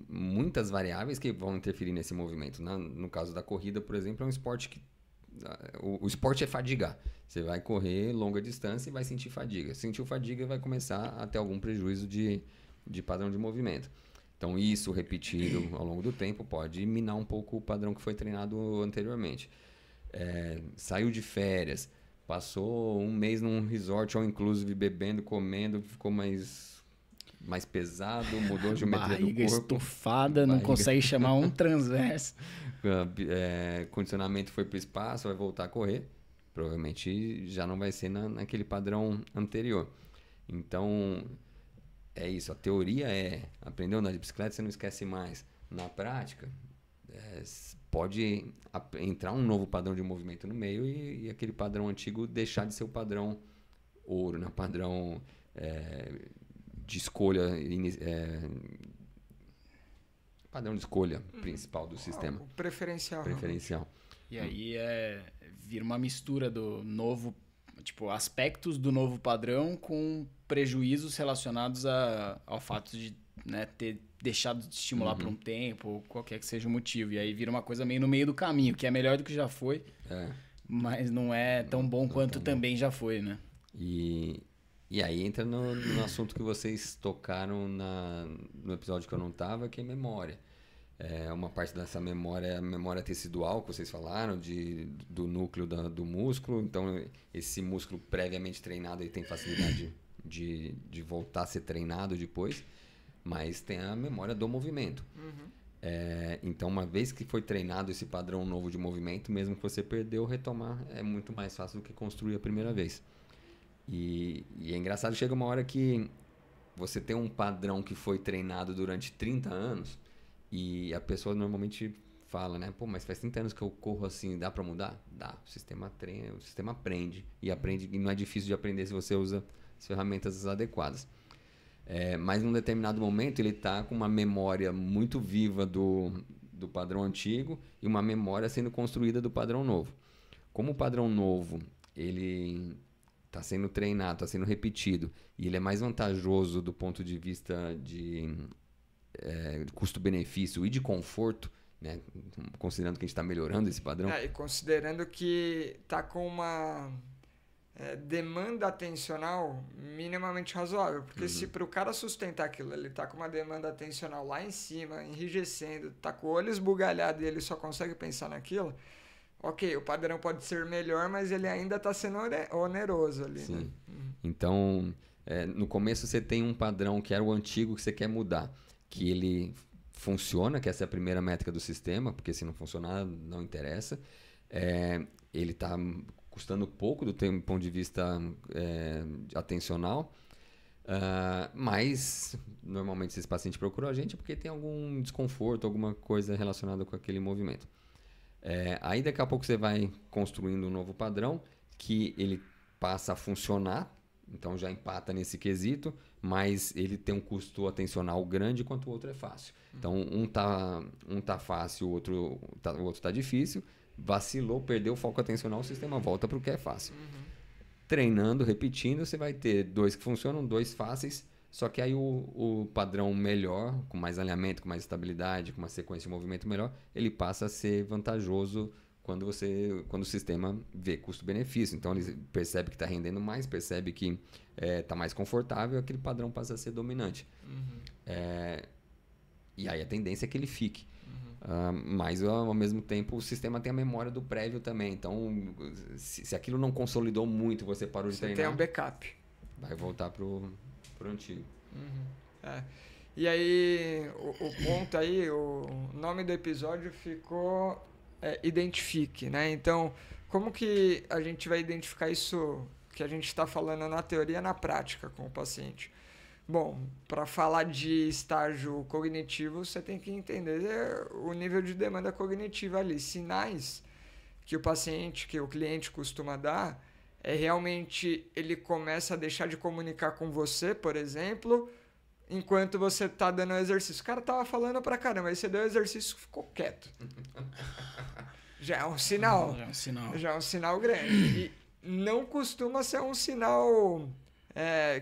muitas variáveis que vão interferir nesse movimento. No caso da corrida, por exemplo, é um esporte que... O esporte é fadigar. Você vai correr longa distância e vai sentir fadiga. Sentiu fadiga, vai começar a ter algum prejuízo de padrão de movimento. Então, isso repetido ao longo do tempo pode minar um pouco o padrão que foi treinado anteriormente. Saiu de férias, passou um mês num resort all inclusive, bebendo, comendo, ficou mais pesado, mudou a geometria do corpo. Barriga estufada, não consegue chamar um transverso. Condicionamento foi para o espaço, vai voltar a correr. Provavelmente já não vai ser naquele padrão anterior. Então, é isso. A teoria aprender a andar de bicicleta, você não esquece mais. Na prática, pode entrar um novo padrão de movimento no meio e aquele padrão antigo deixar de ser o padrão ouro, né? Padrão de escolha, padrão de escolha principal do sistema. O preferencial. E aí vira uma mistura do novo, tipo, aspectos do novo padrão com prejuízos relacionados ao fato de, né, ter deixado de estimular por um tempo, ou qualquer que seja o motivo. E aí vira uma coisa meio no meio do caminho, que é melhor do que já foi, mas não é tão bom quanto também já foi, né? E aí entra no assunto que vocês tocaram no episódio que eu não tava, que é memória. Uma parte dessa memória é a memória tecidual, que vocês falaram, do núcleo do músculo. Então, esse músculo previamente treinado ele tem facilidade de voltar a ser treinado depois, mas tem a memória do movimento. Então, uma vez que foi treinado esse padrão novo de movimento, mesmo que você perdeu, retomar é muito mais fácil do que construir a primeira vez. E é engraçado, chega uma hora que você tem um padrão que foi treinado durante 30 anos e a pessoa normalmente fala, né? Pô, mas faz 30 anos que eu corro assim, dá pra mudar? Dá. O sistema treina, o sistema aprende. E não é difícil de aprender se você usa as ferramentas adequadas. Mas num determinado momento ele tá com uma memória muito viva do padrão antigo e uma memória sendo construída do padrão novo. Como o padrão novo, ele está sendo treinado, está sendo repetido, e ele é mais vantajoso do ponto de vista de custo-benefício e de conforto, né? Considerando que a gente está melhorando esse padrão. E considerando que está com uma demanda atencional minimamente razoável, porque se para o cara sustentar aquilo, ele está com uma demanda atencional lá em cima, enrijecendo, está com o olho esbugalhado e ele só consegue pensar naquilo, ok, o padrão pode ser melhor, mas ele ainda está sendo oneroso ali, Sim. né? Então, no começo você tem um padrão que era o antigo que você quer mudar, que ele funciona, que essa é a primeira métrica do sistema, porque se não funcionar, não interessa. Ele está custando pouco do ponto de vista atencional, mas normalmente se esse paciente procurou a gente é porque tem algum desconforto, alguma coisa relacionada com aquele movimento. Aí daqui a pouco você vai construindo um novo padrão que ele passa a funcionar, então já empata nesse quesito, mas ele tem um custo atencional grande enquanto o outro é fácil. Então um tá fácil, o outro tá difícil, vacilou, perdeu o foco atencional, o sistema volta para o que é fácil. Treinando, repetindo, você vai ter 2 que funcionam, 2 fáceis, só que aí o padrão melhor, com mais alinhamento, com mais estabilidade, com uma sequência de movimento melhor, ele passa a ser vantajoso quando o sistema vê custo-benefício. Então ele percebe que está rendendo mais, percebe que está mais confortável, aquele padrão passa a ser dominante. E aí a tendência é que ele fique. Mas ao mesmo tempo o sistema tem a memória do prévio também. Então se aquilo não consolidou muito, você parou de treinar, tem um backup. Vai voltar pro antigo. E aí o ponto aí, o nome do episódio ficou identifique, né? Então como que a gente vai identificar isso que a gente está falando na teoria na prática com o paciente? Bom, para falar de estágio cognitivo, você tem que entender o nível de demanda cognitiva ali. Sinais que o cliente costuma dar realmente ele começa a deixar de comunicar com você, por exemplo, enquanto você está dando o exercício. O cara tava falando pra caramba, aí você deu o exercício e ficou quieto. Já é um sinal. Já é um sinal grande. E não costuma ser um sinal...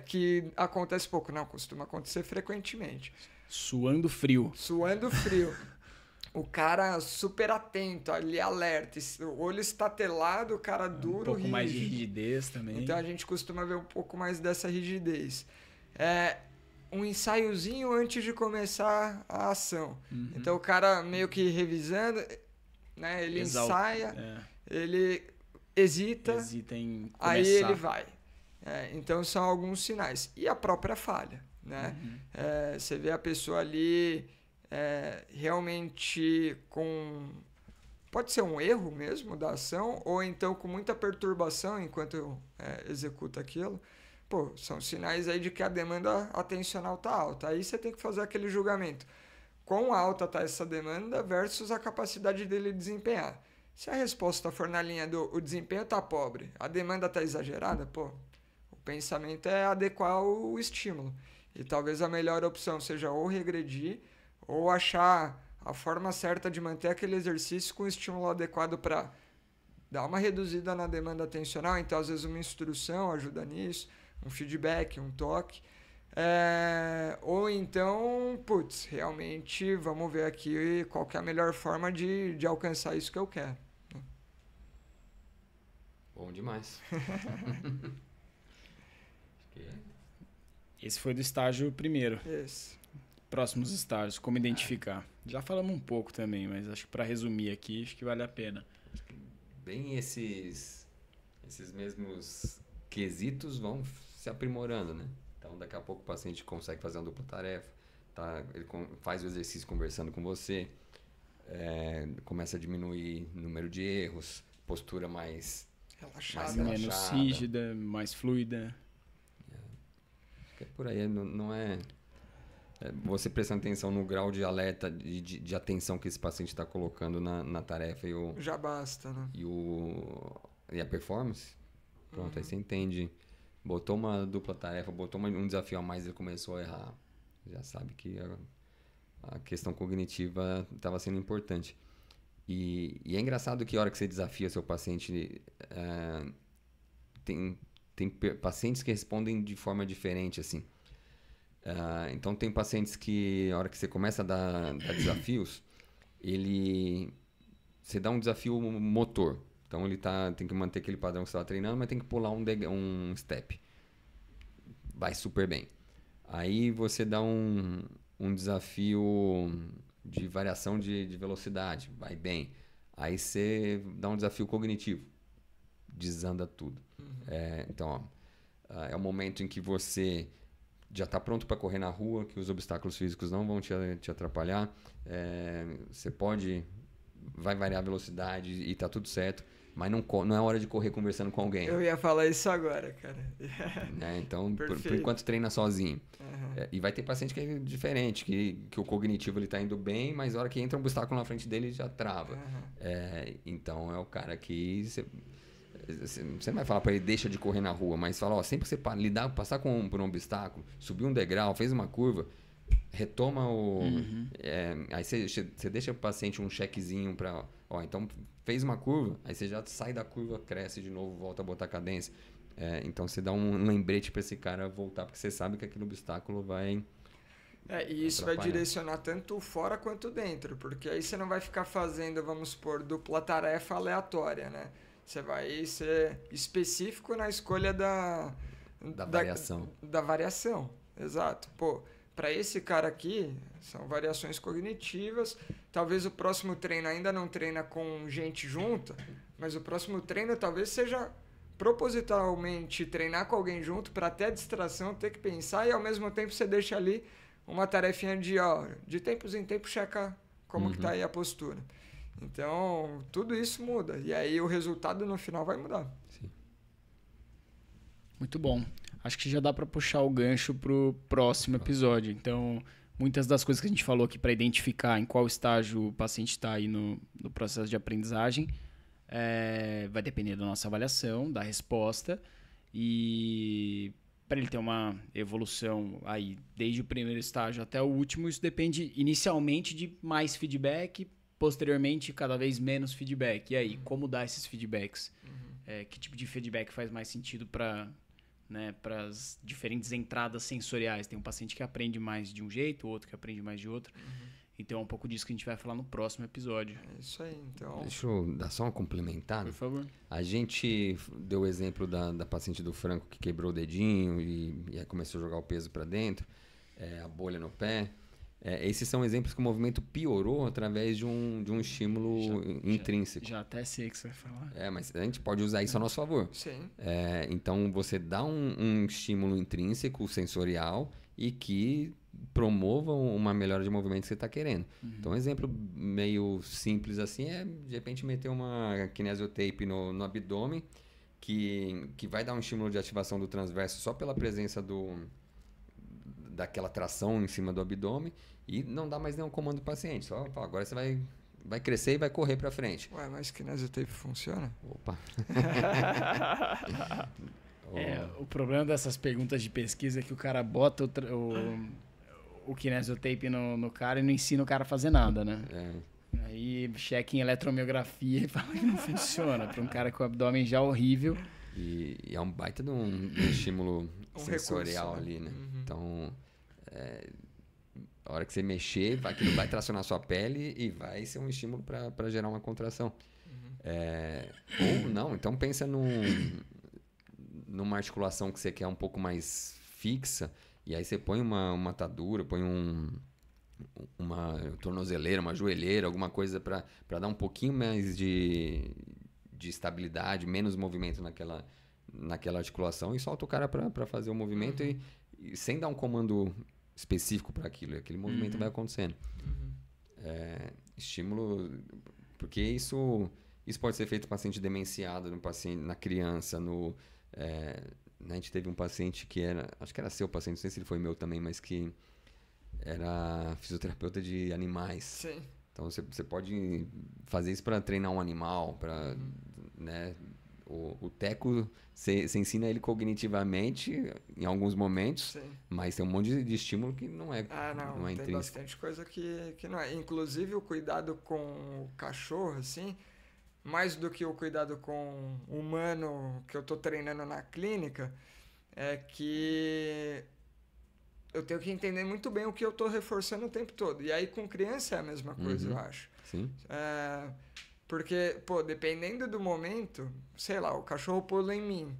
que acontece pouco. Não, costuma acontecer frequentemente. Suando frio. O cara super atento, ali alerta. O olho estatelado, o cara duro, um pouco rígido. mais de rigidez também. Então a gente costuma ver um pouco mais dessa rigidez. Um ensaiozinho antes de começar a ação. Então o cara meio que revisando, né? Ele ensaia, ele hesita em começar. aí ele vai. Então são alguns sinais. E a própria falha, né? Você vê a pessoa ali realmente com... Pode ser um erro mesmo da ação, ou então com muita perturbação enquanto executa aquilo. Pô, são sinais aí de que a demanda atencional está alta. Aí você tem que fazer aquele julgamento. Quão alta está essa demanda versus a capacidade dele desempenhar. Se a resposta for na linha do o desempenho está pobre, a demanda está exagerada, pô... O pensamento é adequar o estímulo. E talvez a melhor opção seja ou regredir ou achar a forma certa de manter aquele exercício com o estímulo adequado para dar uma reduzida na demanda atencional. Então, às vezes, uma instrução ajuda nisso, um feedback, um toque. Ou então, realmente vamos ver aqui qual que é a melhor forma de alcançar isso que eu quero. Bom demais. Esse foi do estágio primeiro. Esse. Próximos estágios, como identificar. Já falamos um pouco também, mas acho que para resumir aqui, acho que vale a pena. Bem esses mesmos quesitos vão se aprimorando, né? Então daqui a pouco o paciente consegue fazer uma dupla tarefa, ele faz o exercício conversando com você, começa a diminuir o número de erros, postura mais relaxada. Menos rígida, mais fluida. Acho que é por aí, não é você prestando atenção no grau de alerta, de atenção que esse paciente está colocando na tarefa já basta, né? E a performance. Pronto, aí você entende. Botou uma dupla tarefa, botou um desafio a mais e ele começou a errar. Já sabe que a questão cognitiva estava sendo importante. E é engraçado que a hora que você desafia seu paciente, tem pacientes que respondem de forma diferente, assim. Então tem pacientes que a hora que você começa a dar desafios, você dá um desafio motor. Então ele tem que manter aquele padrão que você estava treinando, mas tem que pular um step. Vai super bem. Aí você dá um desafio de variação de velocidade, vai bem. Aí você dá um desafio cognitivo. Desanda tudo. Então, é o momento em que você já está pronto para correr na rua, que os obstáculos físicos não vão te atrapalhar. Você vai variar a velocidade e tá tudo certo, mas não é hora de correr conversando com alguém. Eu ia falar isso agora, cara. Então, por enquanto, treina sozinho. E vai ter paciente que é diferente, que o cognitivo ele tá indo bem, mas na hora que entra um obstáculo na frente dele, ele já trava. Então, é o cara que... Você não vai falar para ele deixa de correr na rua, mas fala, sempre que você passar por um obstáculo, subir um degrau, fez uma curva, retoma o... aí você deixa o paciente um checkzinho para... então fez uma curva, aí você já sai da curva, cresce de novo, volta a botar cadência. Então você dá um lembrete para esse cara voltar, porque você sabe que aquele obstáculo vai... e isso vai direcionar tanto fora quanto dentro, porque aí você não vai ficar fazendo, vamos supor, dupla tarefa aleatória, né? Você vai ser específico na escolha da variação. Da variação, exato. Pô, para esse cara aqui, são variações cognitivas. Talvez o próximo treino ainda não treina com gente junta, mas o próximo treino talvez seja propositalmente treinar com alguém junto para ter a distração, ter que pensar e ao mesmo tempo você deixa ali uma tarefinha de tempos em tempos checar como que tá aí a postura. Então, tudo isso muda. E aí o resultado no final vai mudar. Sim. Muito bom. Acho que já dá para puxar o gancho pro próximo episódio. Então, muitas das coisas que a gente falou aqui para identificar em qual estágio o paciente está aí no processo de aprendizagem vai depender da nossa avaliação, da resposta. E para ele ter uma evolução aí desde o primeiro estágio até o último, isso depende inicialmente de mais feedback, posteriormente cada vez menos feedback. E aí, como dar esses feedbacks? Que tipo de feedback faz mais sentido para as diferentes entradas sensoriais? Tem um paciente que aprende mais de um jeito, outro que aprende mais de outro. Então é um pouco disso que a gente vai falar no próximo episódio. É isso aí, então... Deixa eu dar só uma complementada. Por favor. A gente deu o exemplo da paciente do Franco que quebrou o dedinho e aí começou a jogar o peso para dentro, a bolha no pé. Esses são exemplos que o movimento piorou através de um estímulo intrínseco. Já até sei o que você vai falar. Mas a gente pode usar isso a nosso favor. Sim. Então, você dá um estímulo intrínseco, sensorial, e que promova uma melhora de movimento que você está querendo. Então, um exemplo meio simples assim é, de repente, meter uma kinesiotape no abdômen, que vai dar um estímulo de ativação do transverso só pela presença daquela tração em cima do abdômen e não dá mais nenhum comando do paciente. Só agora você vai crescer e vai correr para frente. Ué, mas kinesiotape funciona? Opa! O problema dessas perguntas de pesquisa é que o cara bota o kinesiotape no cara e não ensina o cara a fazer nada, né? Aí checa em eletromiografia e fala que não funciona. Para um cara com o abdômen já horrível. E é um baita de um estímulo sensorial recurso, ali, né? Então, a hora que você mexer, aquilo vai tracionar sua pele e vai ser um estímulo para gerar uma contração. Ou não, então pensa numa articulação que você quer um pouco mais fixa, e aí você põe uma atadura, põe uma tornozeleira, uma joelheira, alguma coisa para dar um pouquinho mais de estabilidade, menos movimento naquela articulação, e solta o cara para fazer o movimento e sem dar um comando específico para aquilo, aquele movimento vai acontecendo. Estímulo, porque isso pode ser feito no paciente demenciado, no paciente, na criança, a gente teve um paciente que acho que era seu paciente, não sei se ele foi meu também, mas que era fisioterapeuta de animais. Sim. Então você pode fazer isso para treinar um animal, para, né? O teco, você ensina ele cognitivamente em alguns momentos, Sim. mas tem um monte de estímulo que não é tem intrínseco. bastante coisa que não é. Inclusive o cuidado com o cachorro, assim, mais do que o cuidado com o humano que eu tô treinando na clínica, é que eu tenho que entender muito bem o que eu tô reforçando o tempo todo. E aí com criança é a mesma coisa, eu acho. Sim. Porque, dependendo do momento, sei lá, o cachorro pula em mim.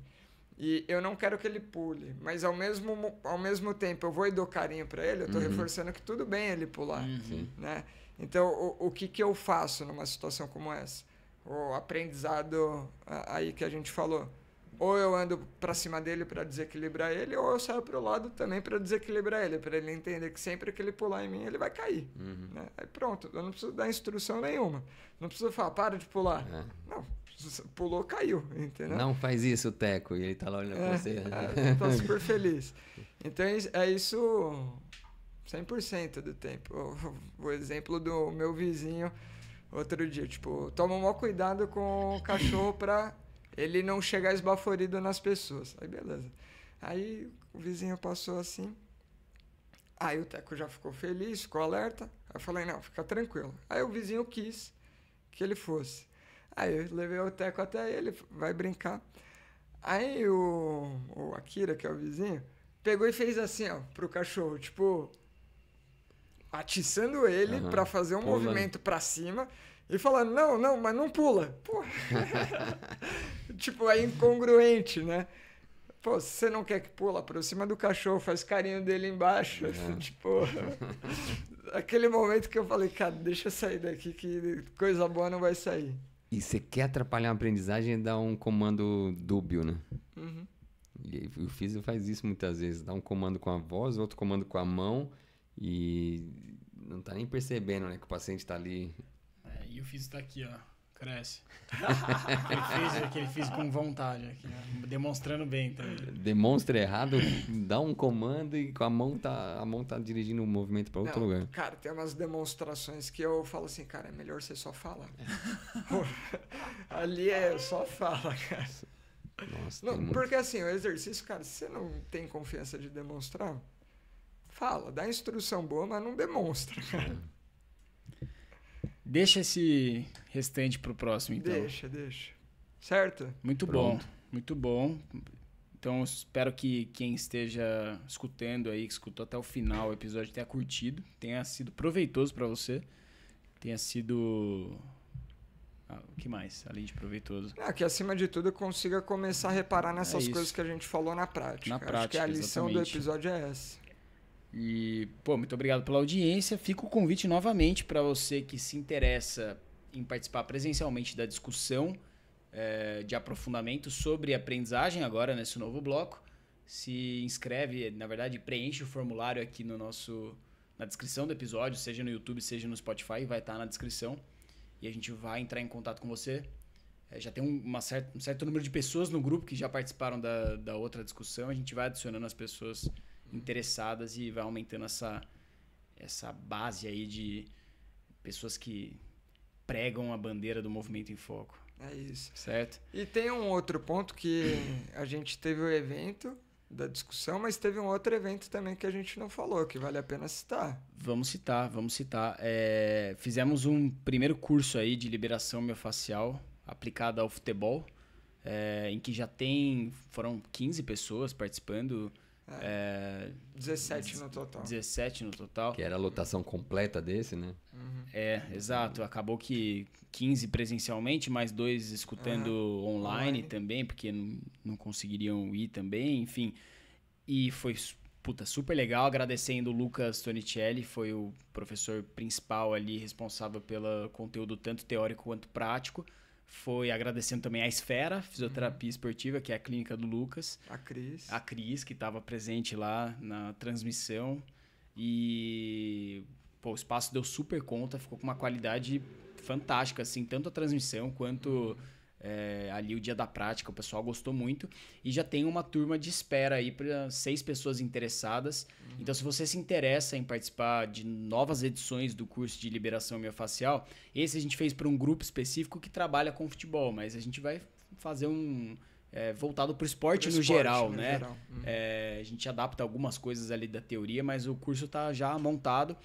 E eu não quero que ele pule, mas ao mesmo tempo eu vou e dou carinho para ele, eu tô reforçando que tudo bem ele pular, né? Então, o que eu faço numa situação como essa? O aprendizado aí que a gente falou. Ou eu ando para cima dele para desequilibrar ele, ou eu saio pro lado também para desequilibrar ele, para ele entender que sempre que ele pular em mim, ele vai cair. Né? Aí pronto, eu não preciso dar instrução nenhuma. Não preciso falar, para de pular. Não, pulou, caiu, entendeu? Não faz isso, Teco, e ele tá lá olhando pra você. Tá super feliz. Então é isso 100% do tempo. O exemplo do meu vizinho outro dia, tipo, toma o maior cuidado com o cachorro pra ele não chegar esbaforido nas pessoas. Aí beleza. Aí o vizinho passou assim. Aí o Teco já ficou feliz, ficou alerta. Aí eu falei, não, fica tranquilo. Aí o vizinho quis que ele fosse. Aí eu levei o Teco até ele, vai brincar. Aí o Akira, que é o vizinho, pegou e fez assim, ó, pro cachorro, tipo, atiçando ele pra fazer um movimento pra cima e falando, não, mas não pula. Pô. Tipo, é incongruente, né? Pô, se você não quer que pula, aproxima do cachorro, faz carinho dele embaixo. Tipo, aquele momento que eu falei, cara, deixa eu sair daqui que coisa boa não vai sair. E você quer atrapalhar a aprendizagem, dá um comando dúbio, né? E o físico faz isso muitas vezes. Dá um comando com a voz, outro comando com a mão e não tá nem percebendo, né? Que o paciente tá ali. E o físico tá aqui, ó. Cresce. Aquele físico com vontade aqui, ó, demonstrando bem também. Demonstra errado, dá um comando e com a mão tá dirigindo o movimento para outro lugar. Cara, tem umas demonstrações que eu falo assim, cara, é melhor você só falar. Ali só fala, cara. Nossa, não, porque assim, o exercício, cara, se você não tem confiança de demonstrar, fala, dá instrução boa, mas não demonstra, cara. Deixa esse restante pro próximo, então. Deixa. Certo? Muito bom, muito bom. Então, espero que quem esteja escutando aí, que escutou até o final o episódio, tenha curtido, tenha sido proveitoso para você, tenha sido... o que mais, além de proveitoso? Que acima de tudo eu consiga começar a reparar nessas coisas que a gente falou na prática. Acho que a lição do episódio é essa. E, muito obrigado pela audiência. Fica o convite novamente para você que se interessa em participar presencialmente da discussão de aprofundamento sobre aprendizagem agora nesse novo bloco. Se inscreve, na verdade, preenche o formulário aqui na descrição do episódio, seja no YouTube, seja no Spotify, vai estar na descrição. E a gente vai entrar em contato com você. Já tem um certo número de pessoas no grupo que já participaram da outra discussão. A gente vai adicionando as pessoas interessadas e vai aumentando essa base aí de pessoas que pregam a bandeira do Movimento em Foco. É isso. Certo? E tem um outro ponto que a gente teve o evento da discussão, mas teve um outro evento também que a gente não falou, que vale a pena citar. Vamos citar. Fizemos um primeiro curso aí de liberação miofascial aplicada ao futebol, em que foram 15 pessoas participando. 17 no total. 17 no total. Que era a lotação completa desse, né? Exato. Acabou que 15 presencialmente, mais 2 escutando online também, porque não conseguiriam ir também, enfim. E foi super legal, agradecendo o Lucas Tonicelli, foi o professor principal ali, responsável pelo conteúdo tanto teórico quanto prático. Foi agradecendo também a Esfera, Fisioterapia Esportiva, que é a clínica do Lucas. A Cris, que estava presente lá na transmissão. E o espaço deu super conta, ficou com uma qualidade fantástica, assim, tanto a transmissão quanto ali o dia da prática. O pessoal gostou muito. E já tem uma turma de espera aí para 6 pessoas interessadas. Então, se você se interessa em participar de novas edições do curso de liberação miofascial, esse a gente fez para um grupo específico que trabalha com futebol, mas a gente vai fazer voltado para o esporte no geral, né? A gente adapta algumas coisas ali da teoria, mas o curso está já montado.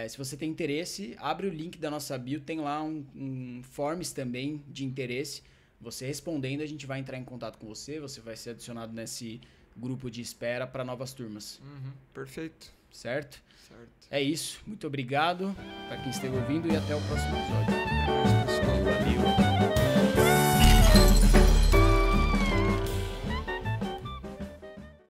Se você tem interesse, abre o link da nossa bio, tem lá um forms também de interesse. Você respondendo, a gente vai entrar em contato com você, você vai ser adicionado nesse grupo de espera para novas turmas. Perfeito. Certo? É isso. Muito obrigado para quem esteve ouvindo e até o próximo episódio. Valeu.